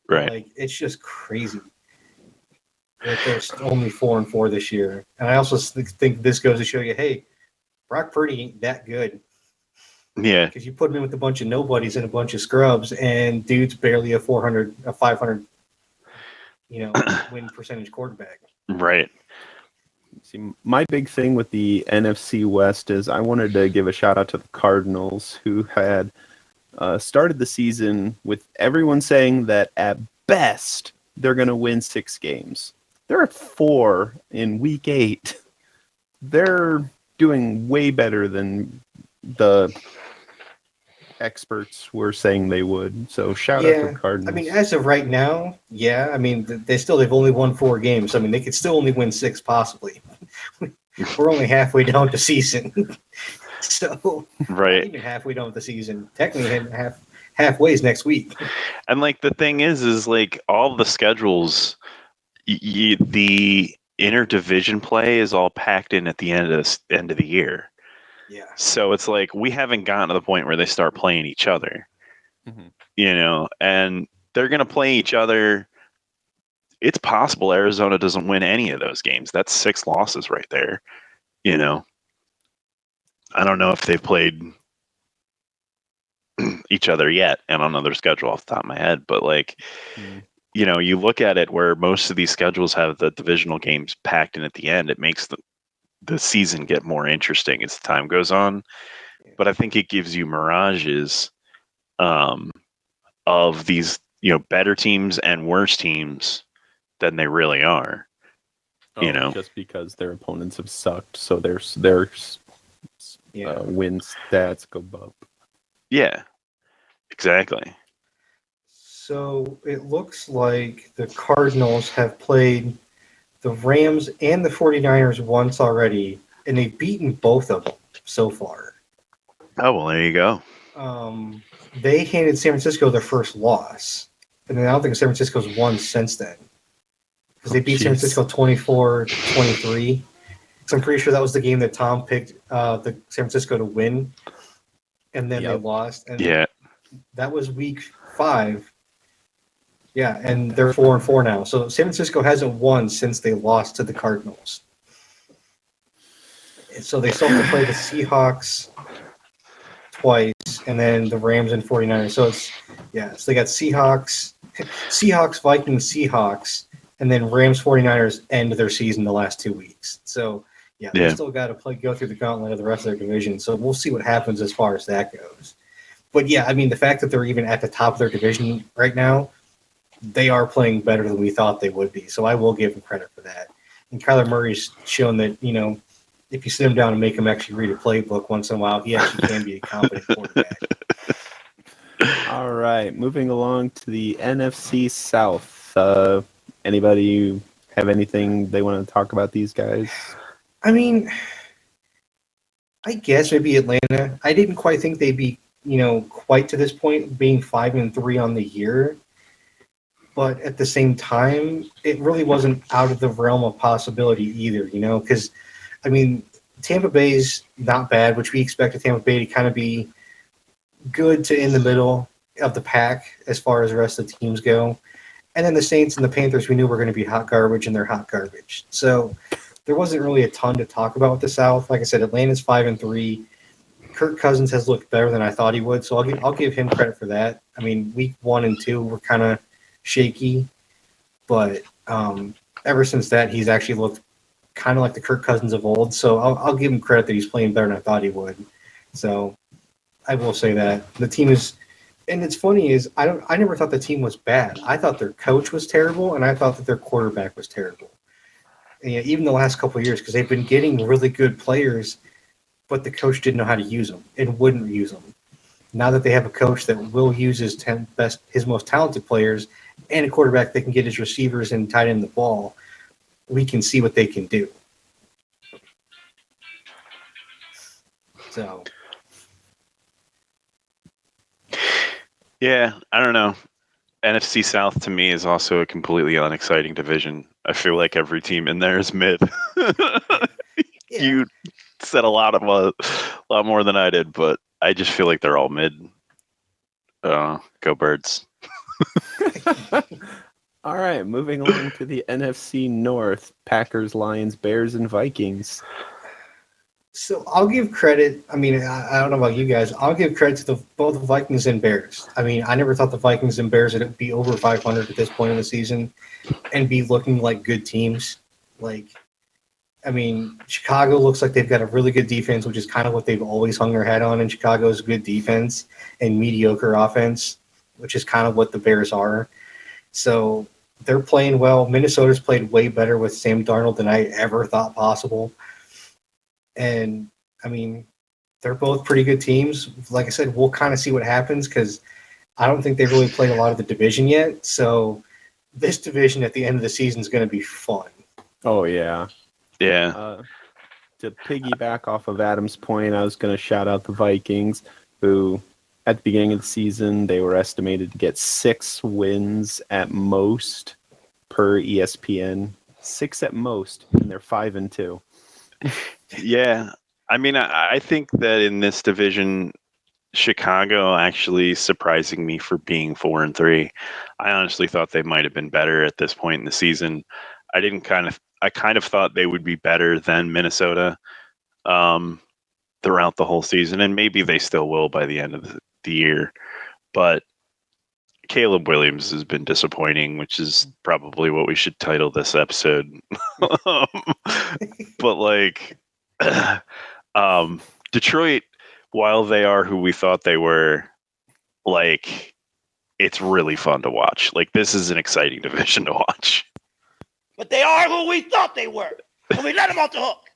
Right. Like, it's just crazy that they're only 4-4 this year. And I also think this goes to show you, hey, Brock Purdy ain't that good. Yeah. Because you put him in with a bunch of nobodies and a bunch of scrubs, and dude's barely a 500, win percentage quarterback. Right. See, my big thing with the NFC West is I wanted to give a shout out to the Cardinals, who had started the season with everyone saying that at best they're going to win 6 games. They're at 4 in week 8. They're doing way better than the experts were saying they would. So shout out to the Cardinals. I mean, as of right now, I mean, they've only won 4 games. I mean, they could still only win 6 possibly. We're only halfway down the season. So, right. Not even halfway down with the season. Technically, halfway is next week. And like the thing is like all the schedules, the interdivision play is all packed in at the end of the year. Yeah. So it's like we haven't gotten to the point where they start playing each other, and they're going to play each other. It's possible Arizona doesn't win any of those games. That's 6 losses right there. I don't know if they've played each other yet. I don't know their schedule off the top of my head, but you look at it where most of these schedules have the divisional games packed in at the end. It makes the season get more interesting as the time goes on. But I think it gives you mirages of these, better teams and worse teams than they really are. Just because their opponents have sucked, so their win stats go up. Yeah, exactly. So it looks like the Cardinals have played the Rams and the 49ers once already, and they've beaten both of them so far. Oh, well, there you go. They handed San Francisco their first loss, and then I don't think San Francisco's won since then. Because they beat San Francisco 24-23. So I'm pretty sure that was the game that Tom picked the San Francisco to win, and then they lost. And that was week 5. Yeah, and they're 4-4 now. So San Francisco hasn't won since they lost to the Cardinals. And so they still have to play the Seahawks twice, and then the Rams and 49ers. So so they got Seahawks, Vikings, Seahawks, and then Rams 49ers end their season the last 2 weeks. So they still got to go through the gauntlet of the rest of their division. So we'll see what happens as far as that goes. But I mean, the fact that they're even at the top of their division right now, they are playing better than we thought they would be. So I will give them credit for that. And Kyler Murray's shown that, if you sit him down and make him actually read a playbook once in a while, he actually can be a competent quarterback. All right, moving along to the NFC South. Anybody have anything they want to talk about these guys? I mean, I guess maybe Atlanta. I didn't quite think they'd be, quite to this point, being 5-3 on the year. But at the same time, it really wasn't out of the realm of possibility either, because, I mean, Tampa Bay's not bad, which we expected Tampa Bay to kind of be good to in the middle of the pack as far as the rest of the teams go. And then the Saints and the Panthers, we knew were going to be hot garbage, and they're hot garbage. So there wasn't really a ton to talk about with the South. Like I said, Atlanta's 5-3. Kirk Cousins has looked better than I thought he would, so I'll give him credit for that. I mean, week 1 and 2 were kind of shaky, but ever since that, he's actually looked kind of like the Kirk Cousins of old. So I'll give him credit that he's playing better than I thought he would. So I will say that the team is, and it's funny is I never thought the team was bad. I thought their coach was terrible, and I thought that their quarterback was terrible. And, even the last couple of years, because they've been getting really good players, but the coach didn't know how to use them and wouldn't use them. Now that they have a coach that will use his most talented players and a quarterback that can get his receivers and tight end the ball, we can see what they can do. So, Yeah, I don't know. NFC South to me is also a completely unexciting division. I feel like every team in there is mid. yeah. You said a lot more than I did, but I just feel like they're all mid. Go Birds. All right, moving along to the NFC North: Packers, Lions, Bears, and Vikings. So I'll give credit. I mean, I don't know about you guys. I'll give credit to both the Vikings and Bears. I mean, I never thought the Vikings and Bears would be over 500 at this point in the season and be looking like good teams. Like, I mean, Chicago looks like they've got a really good defense, which is kind of what they've always hung their hat on. And Chicago's good defense and mediocre offense, which is kind of what the Bears are. So they're playing well. Minnesota's played way better with Sam Darnold than I ever thought possible. And, I mean, they're both pretty good teams. Like I said, we'll kind of see what happens because I don't think they've really played a lot of the division yet. So this division at the end of the season is going to be fun. Oh, yeah. Yeah. To piggyback off of Adam's point, I was going to shout out the Vikings, who at the beginning of the season, they were estimated to get 6 wins at most per ESPN. 6 at most, and they're 5-2. Yeah. I mean, I think that in this division, Chicago actually surprising me for being 4-3. I honestly thought they might have been better at this point in the season. I kind of thought they would be better than Minnesota throughout the whole season, and maybe they still will by the end of the year. But Caleb Williams has been disappointing, which is probably what we should title this episode. But like, Detroit, while they are who we thought they were, like, it's really fun to watch. Like, this is an exciting division to watch. But they are who we thought they were, and we let them off the hook.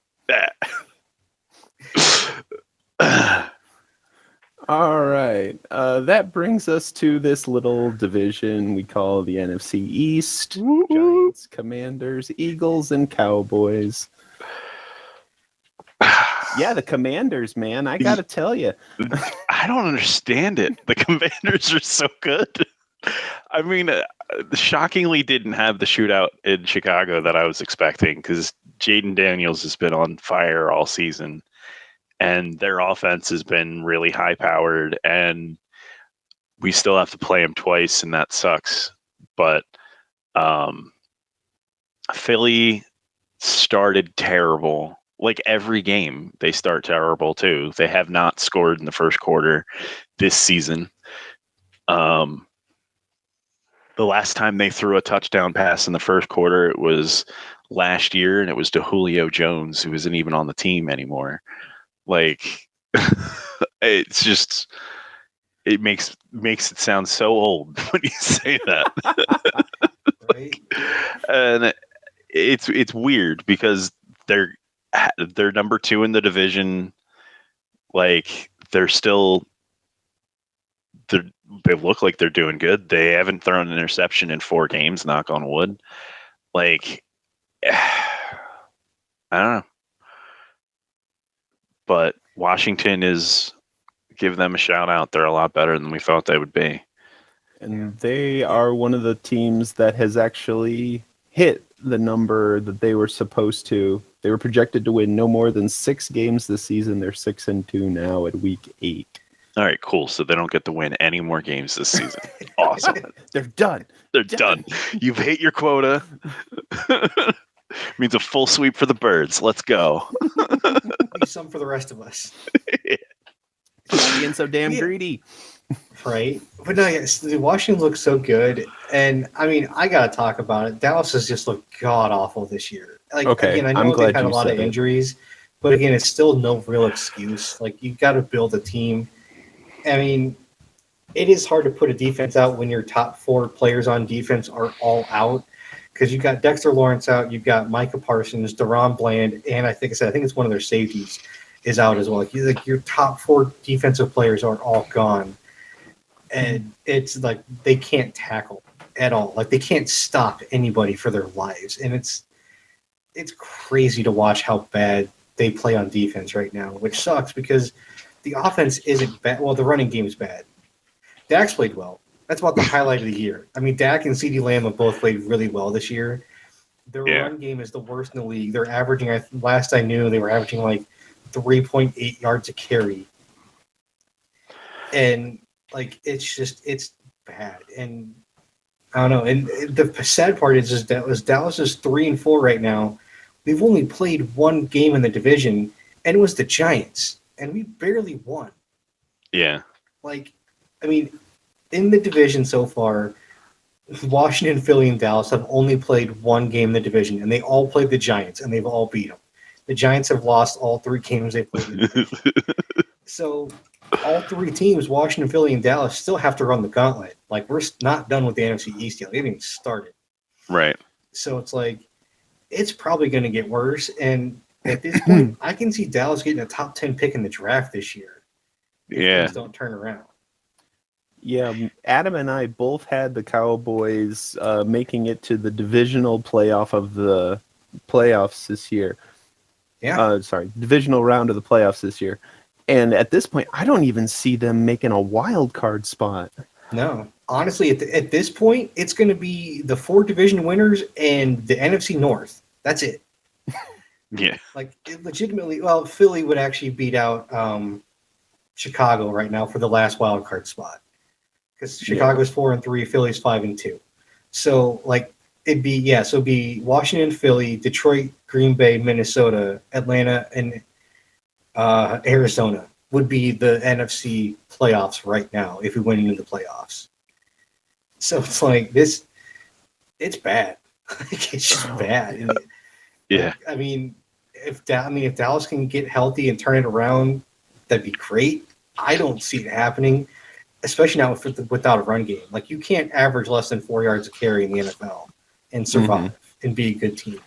All right. That brings us to this little division we call the NFC East. Giants, Commanders, Eagles, and Cowboys. Yeah, the Commanders, man. I got to tell you. I don't understand it. The Commanders are so good. I mean, shockingly didn't have the shootout in Chicago that I was expecting because Jaden Daniels has been on fire all season. And their offense has been really high-powered, and we still have to play them twice, and that sucks. But Philly started terrible. Like every game, they start terrible too. They have not scored in the first quarter this season. The last time they threw a touchdown pass in the first quarter, it was last year, and it was to Julio Jones, who isn't even on the team anymore. Like, it's just, it makes it sound so old when you say that. Right? And it's weird because they're number 2 in the division. Like, they look like they're doing good. They haven't thrown an interception in 4 games, knock on wood. Like, I don't know. But Washington give them a shout out. They're a lot better than we thought they would be. And they are one of the teams that has actually hit the number that they were supposed to. They were projected to win no more than 6 games this season. They're 6-2 now at week 8. All right, cool. So they don't get to win any more games this season. Awesome. They're done. They're done. You've hit your quota. Means a full sweep for the Birds. Let's go. Need some for the rest of us. Not being so damn greedy. Right? But no, yes, the Washington looks so good. And, I mean, I got to talk about it. Dallas has just looked god-awful this year. Like, Okay, again, I know I'm glad they've had a you lot of said it. injuries, but, again, it's still no real excuse. Like, you've got to build a team. I mean, it is hard to put a defense out when your top 4 players on defense are all out. Because you've got Dexter Lawrence out, you've got Micah Parsons, Deron Bland, and I think it's one of their safeties is out as well. Like your top 4 defensive players are all gone, and it's like they can't tackle. at all. Like they can't stop anybody for their lives, and it's crazy to watch how bad they play on defense right now, which sucks because the offense isn't bad. Well, the running game is bad. Dak's played well. That's about the highlight of the year. I mean, Dak and CeeDee Lamb have both played really well this year. Their run game is the worst in the league. They're averaging, last I knew, they were averaging like 3.8 yards a carry. And, like, it's bad. And I don't know. And the sad part is that Dallas is 3-4 right now. We've only played one game in the division, and it was the Giants. And we barely won. Yeah. Like, I mean, in the division so far, Washington, Philly, and Dallas have only played one game in the division, and they all played the Giants, and they've all beat them. The Giants have lost all 3 games they played in the division. So all 3 teams, Washington, Philly, and Dallas, still have to run the gauntlet. Like, we're not done with the NFC East yet. They haven't even started. Right. So it's like, it's probably going to get worse. And at this point, I can see Dallas getting a top 10 pick in the draft this year if things don't turn around. Yeah, Adam and I both had the Cowboys making it to the divisional playoff of the playoffs this year. Yeah. Divisional round of the playoffs this year. And at this point, I don't even see them making a wild card spot. No. Honestly, at this point, it's going to be the 4 division winners and the NFC North. That's it. Yeah. Like, legitimately, well, Philly would actually beat out Chicago right now for the last wild card spot. Because Chicago's 4-3, Philly's 5-2. So, like, it'd be Washington, Philly, Detroit, Green Bay, Minnesota, Atlanta, and Arizona would be the NFC playoffs right now if we went into the playoffs. So it's like this, it's bad. Like, it's just bad. And Yeah. I mean, if Dallas can get healthy and turn it around, that'd be great. I don't see it happening, especially now without a run game. Like, you can't average less than 4 yards a carry in the NFL and survive and be a good team.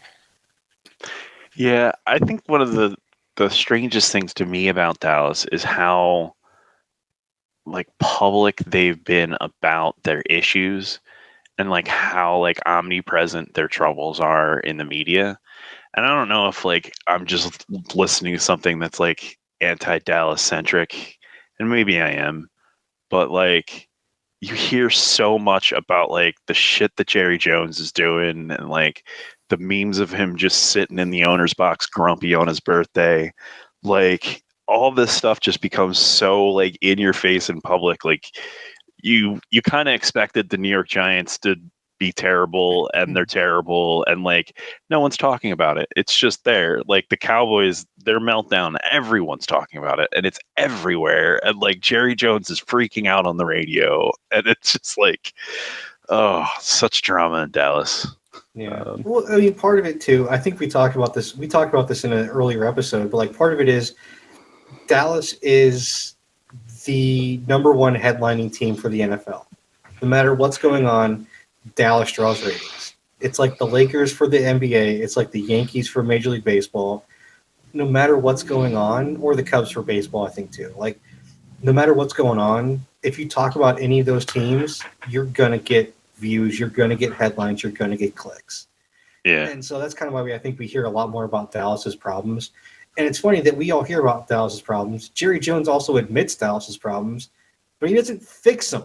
Yeah, I think one of the strangest things to me about Dallas is how, like, public they've been about their issues and, like, how, like, omnipresent their troubles are in the media. And I don't know if, like, I'm just listening to something that's, like, anti-Dallas centric, and maybe I am, but, like, you hear so much about, like, the shit that Jerry Jones is doing and, like, the memes of him just sitting in the owner's box grumpy on his birthday. Like, all this stuff just becomes so, like, in your face in public. Like, you kind of expected the New York Giants to be terrible, and they're terrible, and, like, no one's talking about it. It's just there. Like, the Cowboys, their meltdown, everyone's talking about it, and it's everywhere. And, like, Jerry Jones is freaking out on the radio, and it's just like, oh, such drama in Dallas. Yeah. Well, I mean, part of it too, I think we talked about this in an earlier episode, but, like, part of it is Dallas is the number 1 headlining team for the NFL. No matter what's going on, Dallas draws ratings. It's like the Lakers for the NBA. It's like the Yankees for Major League Baseball. No matter what's going on, or the Cubs for baseball, I think too. Like, no matter what's going on, if you talk about any of those teams, you're going to get views, you're going to get headlines, you're going to get clicks. Yeah. And so that's kind of why I think we hear a lot more about Dallas's problems. And it's funny that we all hear about Dallas's problems. Jerry Jones also admits Dallas's problems, but he doesn't fix them.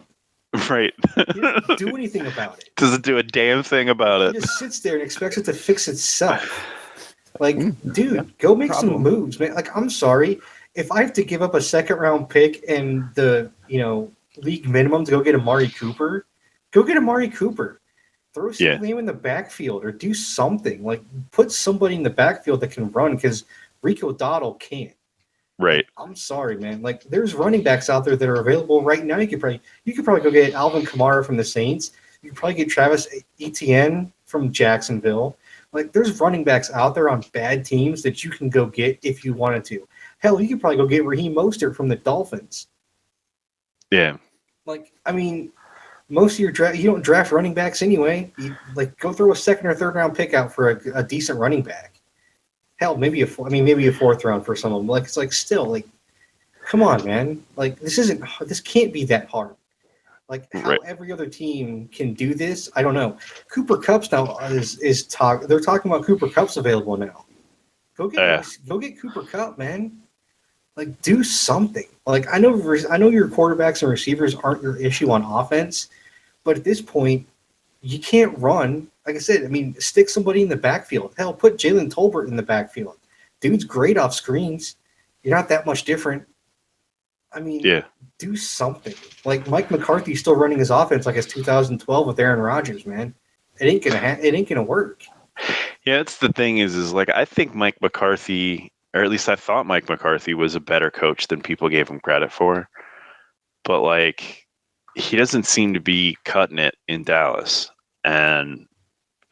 Right. He doesn't do anything about it. Doesn't do a damn thing about it. He just sits there and expects it to fix itself. Like, dude, go make some moves, man. Like, I'm sorry. If I have to give up a 2nd-round pick and the, league minimum to go get Amari Cooper, go get Amari Cooper. Throw CeeDee Lamb in the backfield or do something. Like, put somebody in the backfield that can run, because Rico Dottle can't. Right. I'm sorry, man. Like, there's running backs out there that are available right now. You could probably go get Alvin Kamara from the Saints. You could probably get Travis Etienne from Jacksonville. Like, there's running backs out there on bad teams that you can go get if you wanted to. Hell, you could probably go get Raheem Mostert from the Dolphins. Yeah. Like, I mean, most of your draft, you don't draft running backs anyway. You, like, go throw a 2nd or 3rd round pick out for a decent running back. Hell, maybe a 4th round for some of them. Like, it's like, still, like, come on, man. Like, this can't be that hard. Like how every other team can do this, I don't know. Cooper Kupp's now is talk. They're talking about Cooper Kupp's available now. Go get Cooper Kupp, man. Like do something. Like I know your quarterbacks and receivers aren't your issue on offense, but at this point, you can't run. Like I said, I mean, stick somebody in the backfield. Hell, put Jalen Tolbert in the backfield. Dude's great off screens. You're not that much different. I mean, do something. Like Mike McCarthy's still running his offense like it's 2012 with Aaron Rodgers, man. It ain't gonna work. Yeah, that's the thing is like I think Mike McCarthy, or at least I thought Mike McCarthy was a better coach than people gave him credit for. But like he doesn't seem to be cutting it in Dallas. And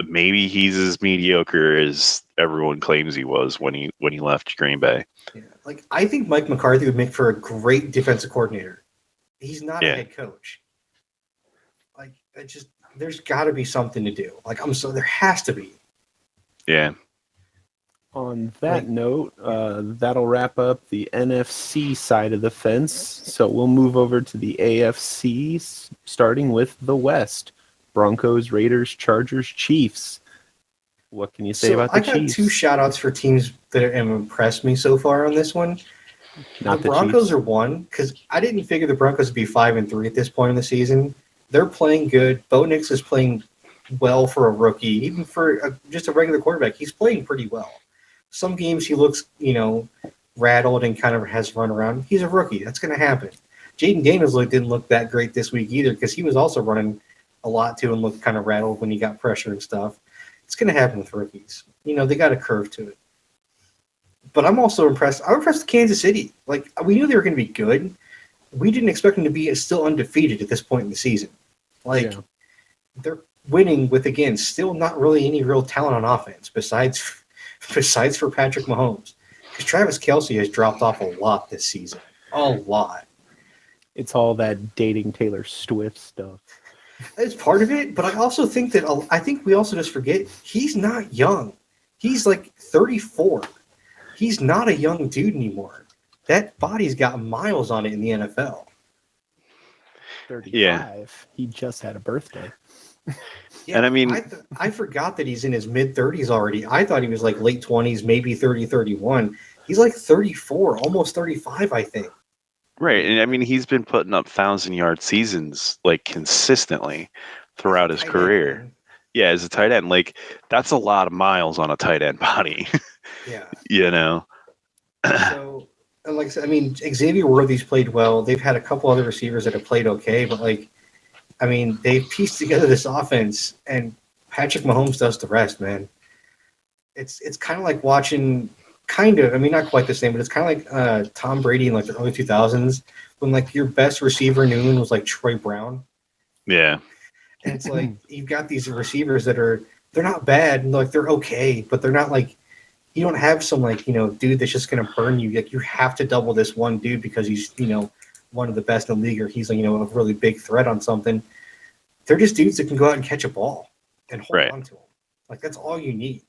maybe he's as mediocre as everyone claims he was when he left Green Bay. Yeah. Like I think Mike McCarthy would make for a great defensive coordinator. He's not a head coach. Like there's got to be something to do. Like there has to be. Yeah. On that note, that'll wrap up the NFC side of the fence. So we'll move over to the AFC, starting with the West. Broncos, Raiders, Chargers, Chiefs. What can you say about the Chiefs? I got 2 shout-outs for teams that have impressed me so far on this one. The Broncos Chiefs. Are 1, because I didn't figure the Broncos would be 5-3 at this point in the season. They're playing good. Bo Nix is playing well for a rookie, even for just a regular quarterback. He's playing pretty well. Some games he looks, rattled and kind of has run around. He's a rookie. That's going to happen. Jaden Daniels didn't look that great this week either because he was also running a lot too and looked kind of rattled when he got pressure and stuff. It's going to happen with rookies. They got a curve to it. But I'm also impressed. I'm impressed with Kansas City. Like, we knew they were going to be good. We didn't expect them to be still undefeated at this point in the season. They're winning with, again, still not really any real talent on offense besides for Patrick Mahomes. Because Travis Kelce has dropped off a lot this season. A lot. It's all that dating Taylor Swift stuff. It's part of it, but I also think we also just forget he's not young. He's like 34. He's not a young dude anymore. That body's got miles on it in the NFL. 35. Yeah. He just had a birthday. Yeah, and I mean, I forgot that he's in his mid-30s already. I thought he was like late 20s, maybe 30, 31. He's like 34, almost 35, I think. Right, and I mean, he's been putting up 1,000-yard seasons like consistently throughout his career. Yeah, as a tight end, like that's a lot of miles on a tight end body. Yeah, So, like I said, I mean, Xavier Worthy's played well. They've had a couple other receivers that have played okay, but they've pieced together this offense, and Patrick Mahomes does the rest, man. It's kind of like watching. Not quite the same, but it's kind of like Tom Brady in like the early 2000s when like your best receiver in New England was like Troy Brown. Yeah. And it's like you've got these receivers they're not bad, like they're okay, but they're not like you don't have some dude that's just gonna burn you. Like you have to double this one dude because he's one of the best in the league or he's a really big threat on something. They're just dudes that can go out and catch a ball and hold on to them. Like that's all you need.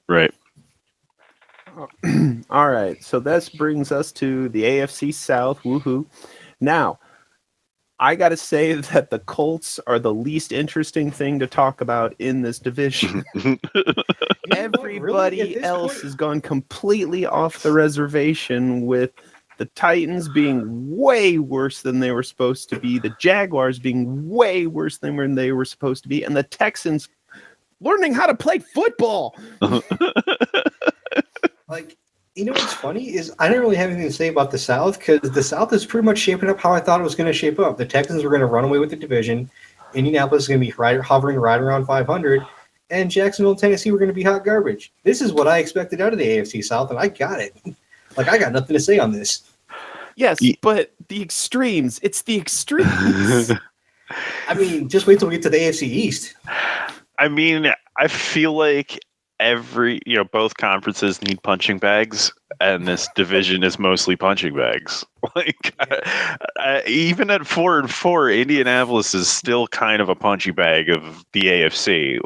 Right. All right, so this brings us to the AFC South. Woohoo! Now, I got to say that the Colts are the least interesting thing to talk about in this division. Everybody else has gone completely off the reservation, with the Titans being way worse than they were supposed to be, the Jaguars being way worse than they were supposed to be, and the Texans learning how to play football. What's funny is I didn't really have anything to say about the South because the South is pretty much shaping up how I thought it was going to shape up. The Texans were going to run away with the division. Indianapolis is going to be hovering right around 500. And Jacksonville and Tennessee were going to be hot garbage. This is what I expected out of the AFC South, and I got it. I got nothing to say on this. Yes, but the extremes. It's the extremes. Just wait till we get to the AFC East. I feel like both conferences need punching bags, and this division is mostly punching bags. Even at 4-4, Indianapolis is still kind of a punching bag of the AFC.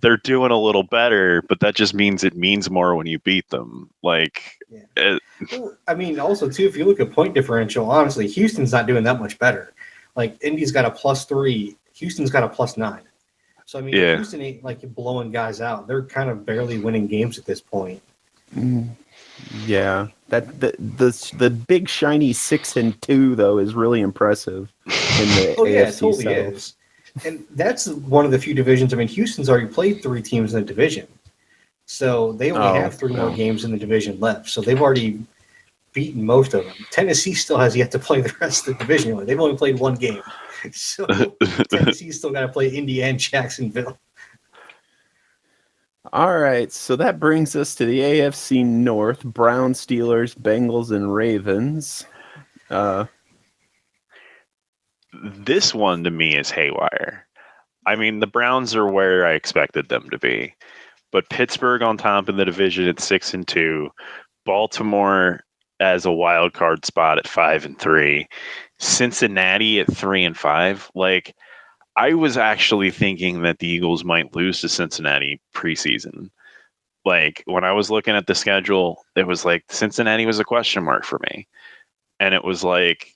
They're doing a little better, but that just means it means more when you beat them. Also too, if you look at point differential, honestly, Houston's not doing that much better. Like Indy's got a +3, Houston's got a +9. So I mean, Yeah. Houston ain't like blowing guys out. They're kind of barely winning games at this point. Yeah, that the big shiny 6-2 though is really impressive in the Oh yeah, it AFC totally South. is. And that's one of the few divisions. I mean, Houston's already played 3 teams in the division, so they only have 3 more games in the division left. So they've already beaten most of them. Tennessee still has yet to play the rest of the division. They've only played 1 game, so Tennessee's still got to play Indy and Jacksonville. All right, so that brings us to the AFC North: Browns, Steelers, Bengals, and Ravens. This one to me is haywire. I mean, the Browns are where I expected them to be, but Pittsburgh on top in the division at 6-2, Baltimore as a wild card spot at 5-3, Cincinnati at 3-5. Like, I was actually thinking that the Eagles might lose to Cincinnati preseason. Like, when I was looking at the schedule, it was like Cincinnati was a question mark for me, and it was like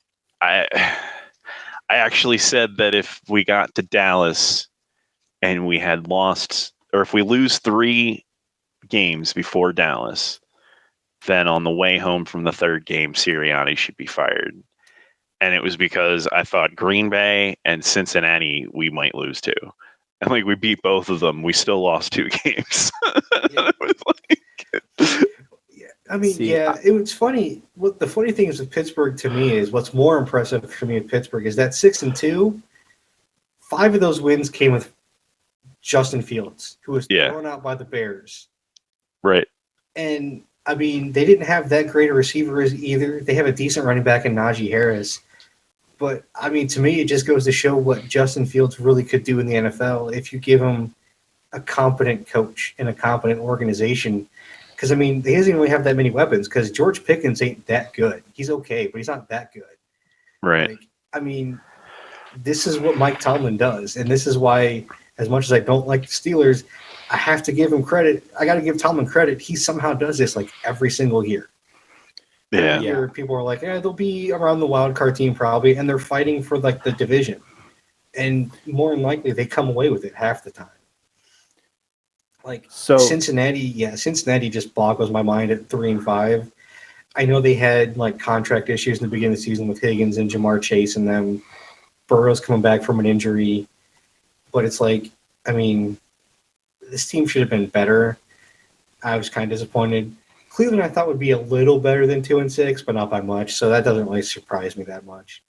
I actually said that if we got to Dallas and we had lost, or if we lose 3 games before Dallas, then on the way home from the 3rd game, Sirianni should be fired. And it was because I thought Green Bay and Cincinnati we might lose to. And like we beat both of them. We still lost 2 games. Yeah. I mean, it was funny. What the funny thing is with Pittsburgh to me is what's more impressive for me with Pittsburgh is that 6-2, 5 of those wins came with Justin Fields, who was thrown out by the Bears. Right. And I mean, they didn't have that great a receiver either. They have a decent running back in Najee Harris. But I mean, to me, it just goes to show what Justin Fields really could do in the NFL if you give him a competent coach and a competent organization. Because, I mean, he doesn't really have that many weapons because George Pickens ain't that good. He's okay, but he's not that good. Right. Like, I mean, this is what Mike Tomlin does. And this is why, as much as I don't like the Steelers, I have to give him credit. I got to give Tomlin credit. He somehow does this like every single year. Every year, people are like, they'll be around the wild card team probably, and they're fighting for like the division. And more than likely, they come away with it half the time. Like Cincinnati just boggles my mind at 3-5. I know they had like contract issues in the beginning of the season with Higgins and Jamar Chase and them. Burrow's coming back from an injury, but it's like, I mean, this team should have been better. I was kind of disappointed. Cleveland, I thought would be a little better than 2-6, but not by much. So that doesn't really surprise me that much.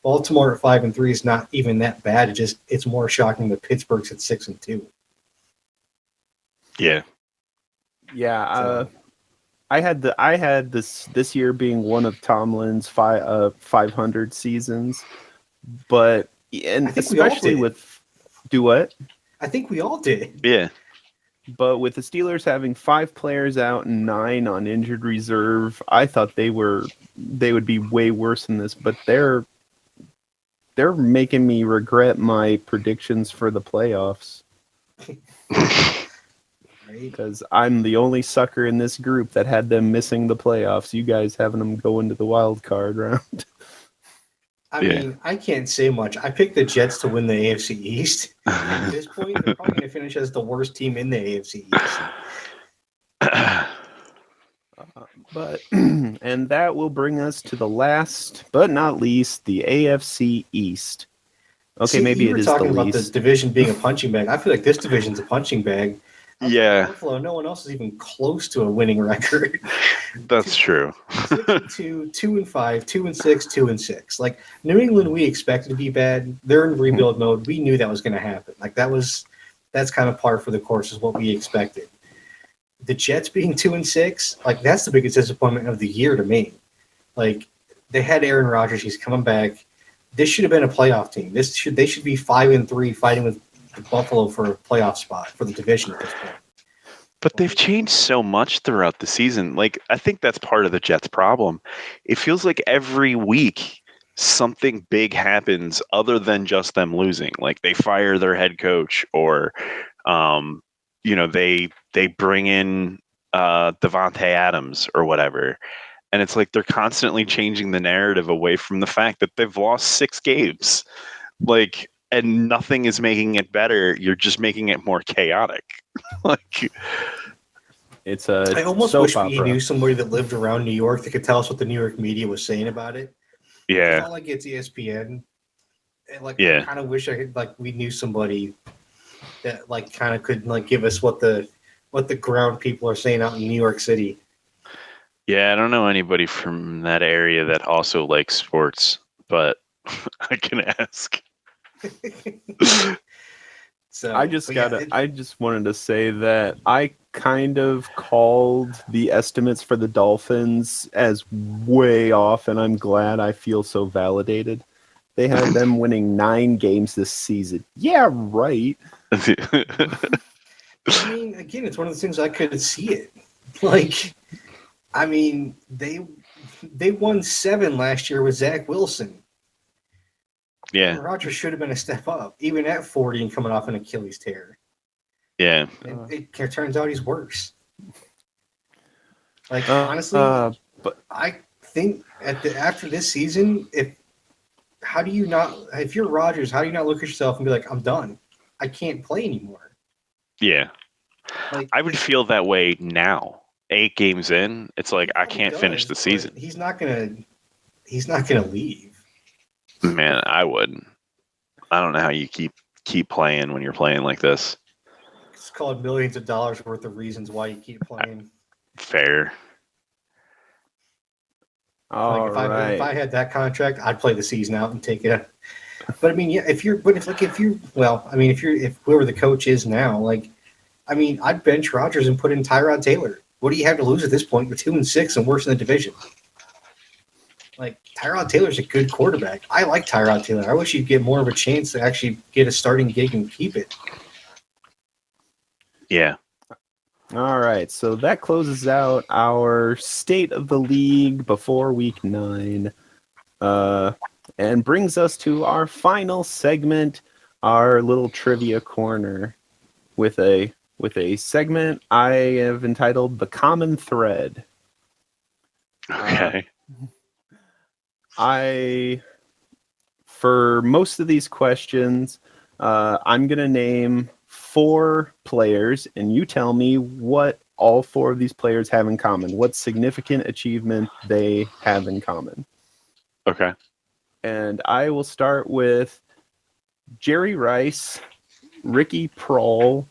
Baltimore at 5-3 is not even that bad. It's more shocking that Pittsburgh's at 6-2. Yeah. Yeah. I had this year being one of Tomlin's 500 seasons, but especially with what? I think we all did. Yeah. But with the Steelers having 5 players out and 9 on injured reserve, I thought they would be way worse than this. But they're making me regret my predictions for the playoffs. Because I'm the only sucker in this group that had them missing the playoffs. You guys having them go into the wild card round. I mean, I can't say much. I picked the Jets to win the AFC East. At this point, they're probably going to finish as the worst team in the AFC East. But and that will bring us to the last, but not least, the AFC East. Okay, maybe it is the least. You were talking about the division being a punching bag. I feel like this division's a punching bag. Yeah. Buffalo, no one else is even close to a winning record. That's true. 6-2, 2-5, 2-6, 2-6. Like New England, we expected to be bad. They're in rebuild mode. We knew that was going to happen. Like that's kind of par for the course is what we expected. The Jets being 2-6, like that's the biggest disappointment of the year to me. Like they had Aaron Rodgers, he's coming back. This should have been a playoff team. They should be 5-3 fighting with Buffalo for a playoff spot for the division at this point. But they've changed so much throughout the season. Like, I think that's part of the Jets' problem. It feels like every week something big happens other than just them losing. Like they fire their head coach, or they bring in Devontae Adams or whatever, And it's like they're constantly changing the narrative away from the fact that they've lost 6 games. Like, and nothing is making it better. You're just making it more chaotic. Like, It's a I almost soap wish we opera. knew somebody that lived around New York that could tell us what the New York media was saying about it. Because yeah, all I get is ESPN. And I Yeah. kind of wish I could we knew somebody that kind of could give us what the ground people are saying out in New York City. yeah. I don't know anybody from that area that also likes sports, but I can ask. So I just but yeah, I just wanted to say that I kind of called the estimates for the Dolphins as way off, and I'm glad I feel so validated. They had them winning 9 games this season. Yeah, right. I mean, again, it's one of those things I couldn't see it. I mean, they won 7 last year with Zach Wilson. Yeah, Aaron Rodgers should have been a step up, even at 40 and coming off an Achilles tear. yeah. And it turns out he's worse. Honestly, but I think after this season, if you're Rodgers, how do you not look at yourself and be like, I'm done. I can't play anymore. Yeah. I would feel that way now. 8 games in, it's like I can't finish the season. He's not gonna leave. Man, I wouldn't. I don't know how you keep playing when you're playing like this. It's called millions of dollars worth of reasons why you keep playing. Fair. If I had that contract, I'd play the season out and take it. But I mean, yeah, if whoever the coach is now, I'd bench Rodgers and put in Tyrod Taylor. What do you have to lose at this point? We're 2-6 and worse in the division. Tyrod Taylor's a good quarterback. I like Tyrod Taylor. I wish he'd get more of a chance to actually get a starting gig and keep it. Yeah. all right, so that closes out our state of the league before week 9, and brings us to our final segment, our little trivia corner, with a segment I have entitled "The Common Thread." Okay. For most of these questions, I'm going to name 4 players, and you tell me what all 4 of these players have in common, what significant achievement they have in common. Okay. And I will start with Jerry Rice, Ricky Prohl,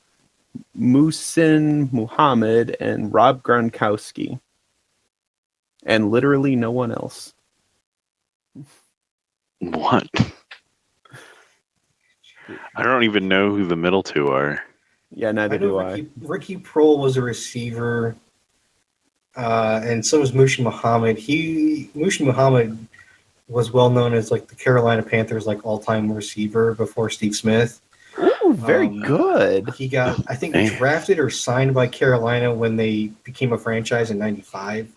Muhsin Muhammad, and Rob Gronkowski. And literally no one else. What? I don't even know who the middle 2 are. Yeah, neither do I. Ricky Prohl was a receiver, and so was Muhsin Muhammad. Muhsin Muhammad was well known as the Carolina Panthers all-time receiver before Steve Smith. Ooh, very good. He got, I think, drafted or signed by Carolina when they became a franchise in '95.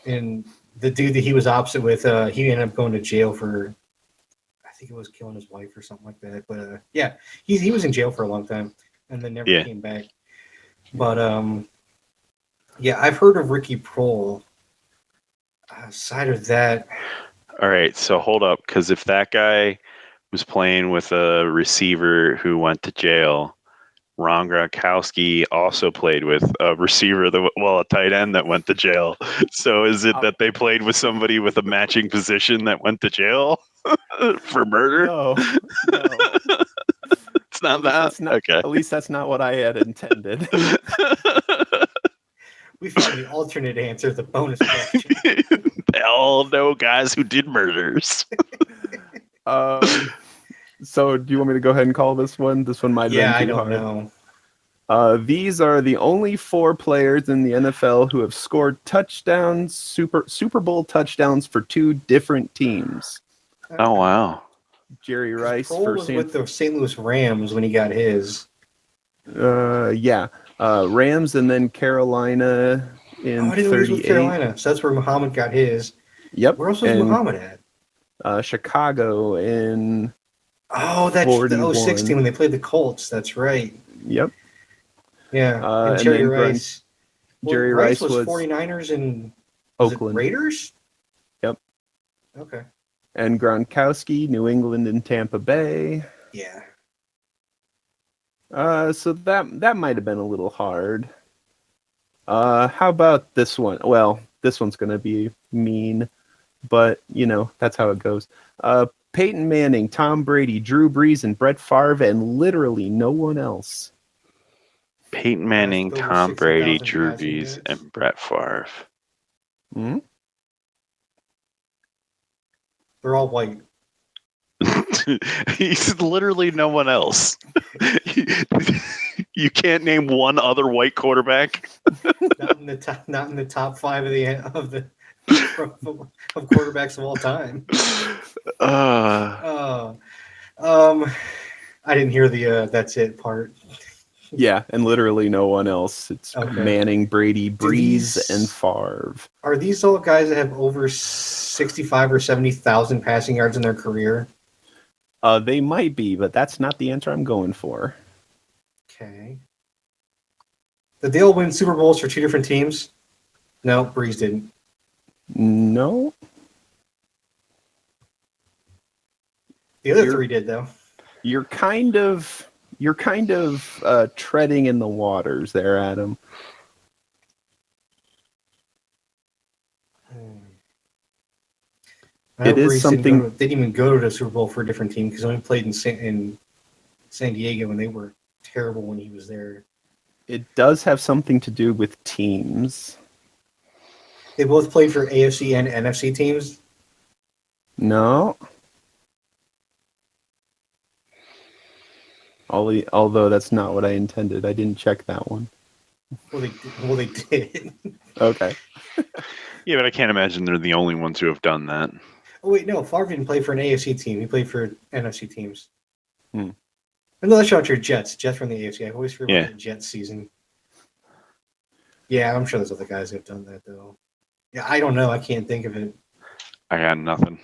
And the dude that he was opposite with, he ended up going to jail for, I think it was killing his wife or something like that. But yeah, he was in jail for a long time and then never came back. But yeah, I've heard of Ricky Prohl. Aside of that, all right, so hold up, because if that guy was playing with a receiver who went to jail, Ron Gronkowski also played with a receiver, a tight end that went to jail. So is it that they played with somebody with a matching position that went to jail for murder? No. It's not that? Okay. At least that's not what I had intended. We found the alternate answer, the bonus question. They all know guys who did murders. So do you want me to go ahead and call this one? This one might have been too hard. Know. These are the only 4 players in the NFL who have scored touchdowns, Super Bowl touchdowns for 2 different teams. Oh, wow. Jerry Rice Prohl was with the St. Louis Rams when he got his. Yeah. Rams and then Carolina in 38. He was with Carolina, so that's where Muhammad got his. Yep. Where else was Muhammad at? Chicago in that's 41. the 016 when they played the Colts. That's right. Yep. Yeah, and Jerry Rice. Jerry Rice was was 49ers and was it Oakland. Raiders? Yep. Okay. And Gronkowski, New England and Tampa Bay. Yeah. So that might have been a little hard. How about this one? Well, this one's going to be mean, but, that's how it goes. Peyton Manning, Tom Brady, Drew Brees, and Brett Favre, and literally no one else. Peyton Manning, Over Tom Brady, 60,000 Drew passing Brees, yards. and Brett Favre. Hmm? They're all white. He's literally no one else. You can't name one other white quarterback. Not in the top 5 of quarterbacks of all time. I didn't hear the that's it part. Yeah, and literally no one else. It's Okay. Manning, Brady, Brees, these- and Favre. Are these all guys that have over 65 or 70,000 passing yards in their career? They might be, but that's not the answer I'm going for. Okay. Did they all win Super Bowls for 2 different teams? No, Breeze didn't. No. The other 3 did, though. You're kind of treading in the waters there, Adam. It is something. They didn't even go to the Super Bowl for a different team because he only played in San Diego, and they were terrible when he was there. It does have something to do with teams. They both played for AFC and NFC teams. No. Although that's not what I intended. I didn't check that one. Well, they did. Okay. Yeah, but I can't imagine they're the only ones who have done that. Oh wait, no. Favre didn't play for an AFC team. He played for NFC teams. Hmm. No, that's not your Jets. Jets from the AFC. I always forget about the Jets season. Yeah, I'm sure there's other guys that have done that though. Yeah, I don't know. I can't think of it. I got nothing.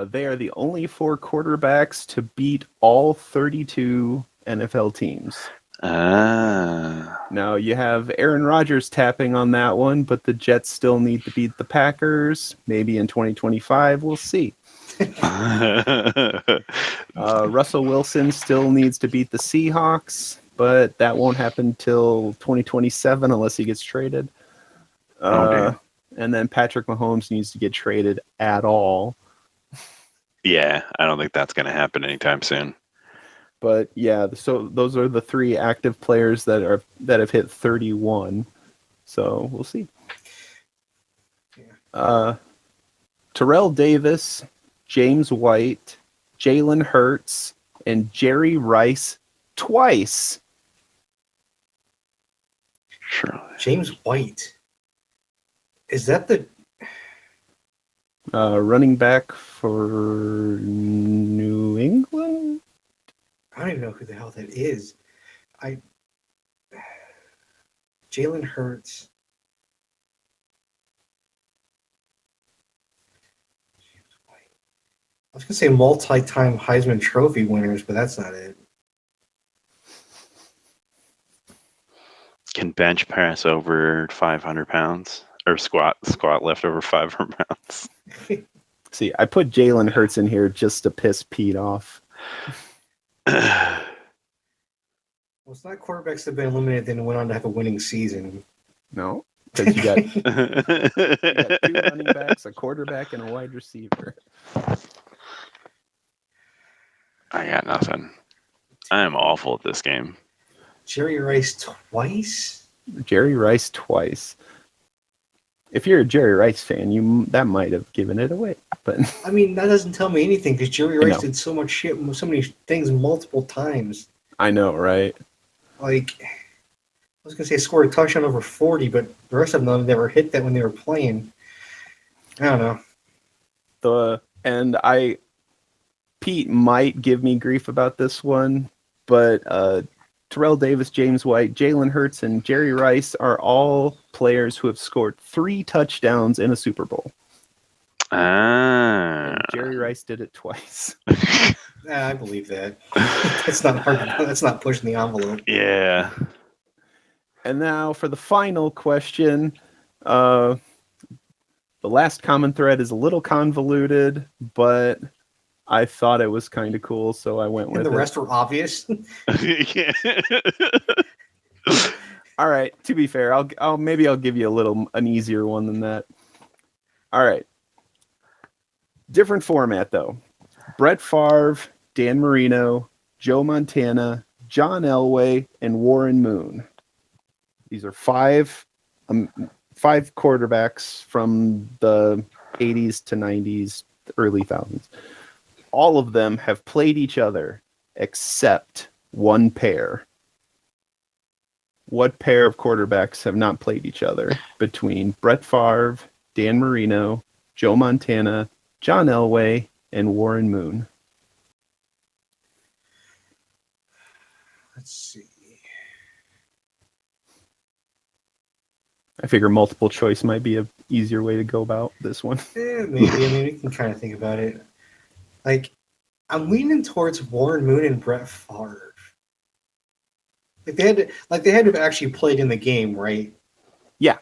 They are the only 4 quarterbacks to beat all 32 NFL teams. Now you have Aaron Rodgers tapping on that one, but the Jets still need to beat the Packers. Maybe in 2025, we'll see. Russell Wilson still needs to beat the Seahawks, but that won't happen till 2027 unless he gets traded. And then Patrick Mahomes needs to get traded at all. Yeah, I don't think that's going to happen anytime soon. But yeah, so those are the 3 active players that have hit 31. So we'll see. Terrell Davis, James White, Jalen Hurts, and Jerry Rice twice. Sure. James White. Is that the running back for New England? I don't even know who the hell that is. Jalen Hurts. I was going to say multi-time Heisman Trophy winners, but that's not it. Can bench press over 500 pounds or squat left over 500 pounds. See, I put Jalen Hurts in here just to piss Pete off. Well, it's not quarterbacks that have been eliminated then went on to have a winning season. No, because you got 2 running backs, a quarterback, and a wide receiver. I got nothing. I am awful at this game. Jerry Rice twice? Jerry Rice twice. If you're a Jerry Rice fan, that might have given it away. But I mean, that doesn't tell me anything because Jerry Rice did so much shit, so many things multiple times. I know, right? Like, I was going to say scored a touchdown over 40, but the rest of them never hit that when they were playing. I don't know. Pete might give me grief about this one, but Terrell Davis, James White, Jalen Hurts, and Jerry Rice are all players who have scored 3 touchdowns in a Super Bowl. And Jerry Rice did it twice. I believe that. That's not hard. That's not pushing the envelope. Yeah. And now for the final question. The last common thread is a little convoluted, but I thought it was kind of cool, so I went with And the it. rest were obvious. Yeah. All right. To be fair, I'll give you an easier one than that. All right. Different format though. Brett Favre, Dan Marino, Joe Montana, John Elway, and Warren Moon. These are five quarterbacks from the 80s to 90s, early thousands. All of them have played each other except one pair. What pair of quarterbacks have not played each other between Brett Favre, Dan Marino, Joe Montana, John Elway, and Warren Moon? Let's see. I figure multiple choice might be a easier way to go about this one. Maybe. I mean, we can kind of think about it. Like, I'm leaning towards Warren Moon and Brett Favre. They had to have actually played in the game, right? Yeah.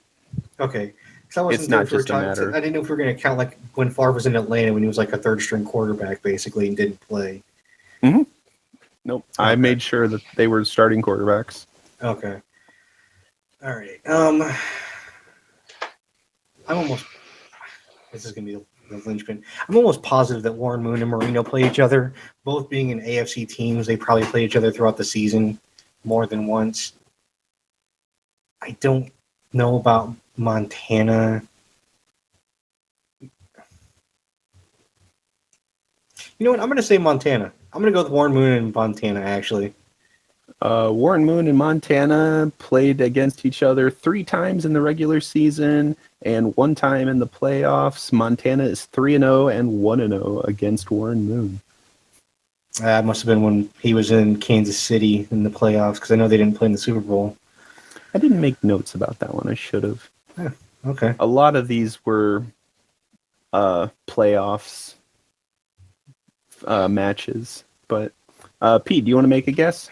Okay. Because I wasn't It's not there for just a matter. I didn't know if we were going to count like when Favre was in Atlanta when he was like a third string quarterback basically and didn't play. Mm-hmm. Nope. Okay. I made sure that they were starting quarterbacks. Okay. All right. This is going to be the linchpin. I'm almost positive that Warren Moon and Marino play each other. Both being in AFC teams, they probably play each other throughout the season more than once. I don't know about Montana. You know what? I'm going to say Montana. I'm going to go with Warren Moon and Montana, actually. Warren Moon and Montana played against each other 3 times in the regular season and 1 time in the playoffs. Montana is 3-0 and 1-0 against Warren Moon. That must have been when he was in Kansas City in the playoffs, because I know they didn't play in the Super Bowl. I didn't make notes about that one. I should have. Yeah, okay. A lot of these were playoffs matches. But Pete, do you want to make a guess?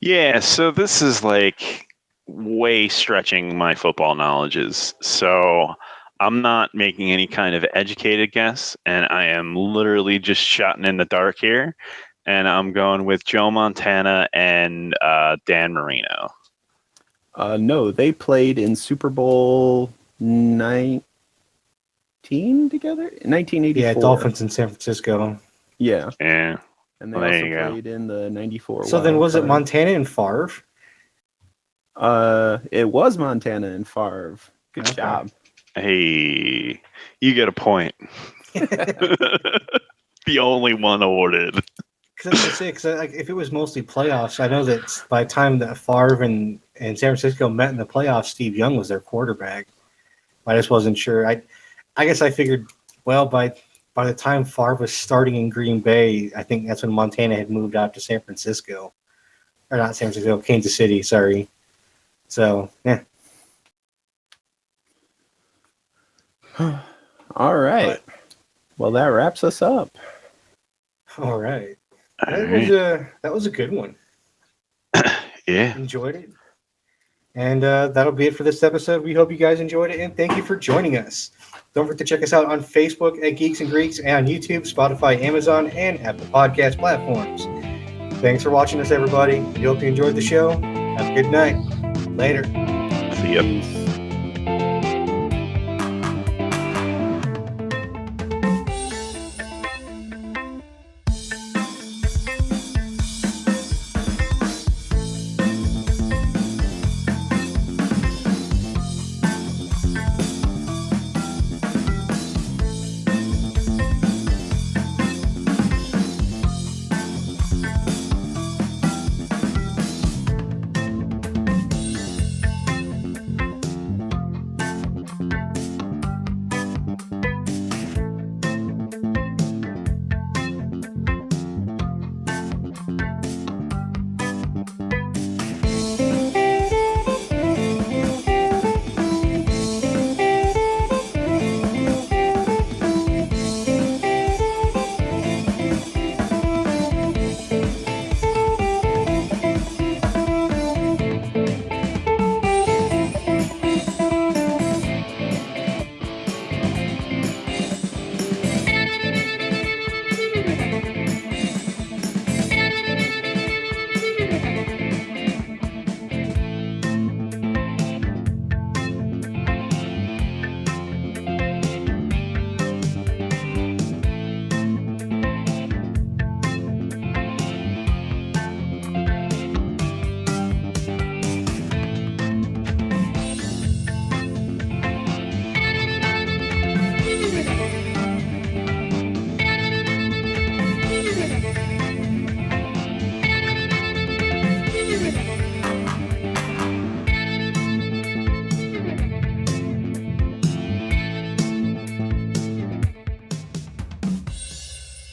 Yeah, so this is like way stretching my football knowledges. So I'm not making any kind of educated guess, and I am literally just shooting in the dark here. And I'm going with Joe Montana and Dan Marino. No, they played in Super Bowl 19 together? 1984. Yeah, Dolphins in San Francisco. Yeah. Yeah. And they Well, there also you go. played in the 94. So then was it Wild Montana and Favre? Card. It was Montana and Favre. Good Okay. job. Hey, you get a point. The only one awarded. Because like, if it was mostly playoffs, I know that by the time that Favre and San Francisco met in the playoffs, Steve Young was their quarterback. I just wasn't sure. I guess I figured, well, by the time Favre was starting in Green Bay, I think that's when Montana had moved out to San Francisco. Or not San Francisco, Kansas City, sorry. So, yeah. All right. Well, that wraps us up. All right. All right. That was a good one. Yeah. Enjoyed it. And that'll be it for this episode. We hope you guys enjoyed it, and thank you for joining us. Don't forget to check us out on Facebook at Geeks and Greeks and on YouTube, Spotify, Amazon, and Apple Podcast platforms. Thanks for watching us, everybody. We hope you enjoyed the show. Have a good night. Later. See ya. Peace.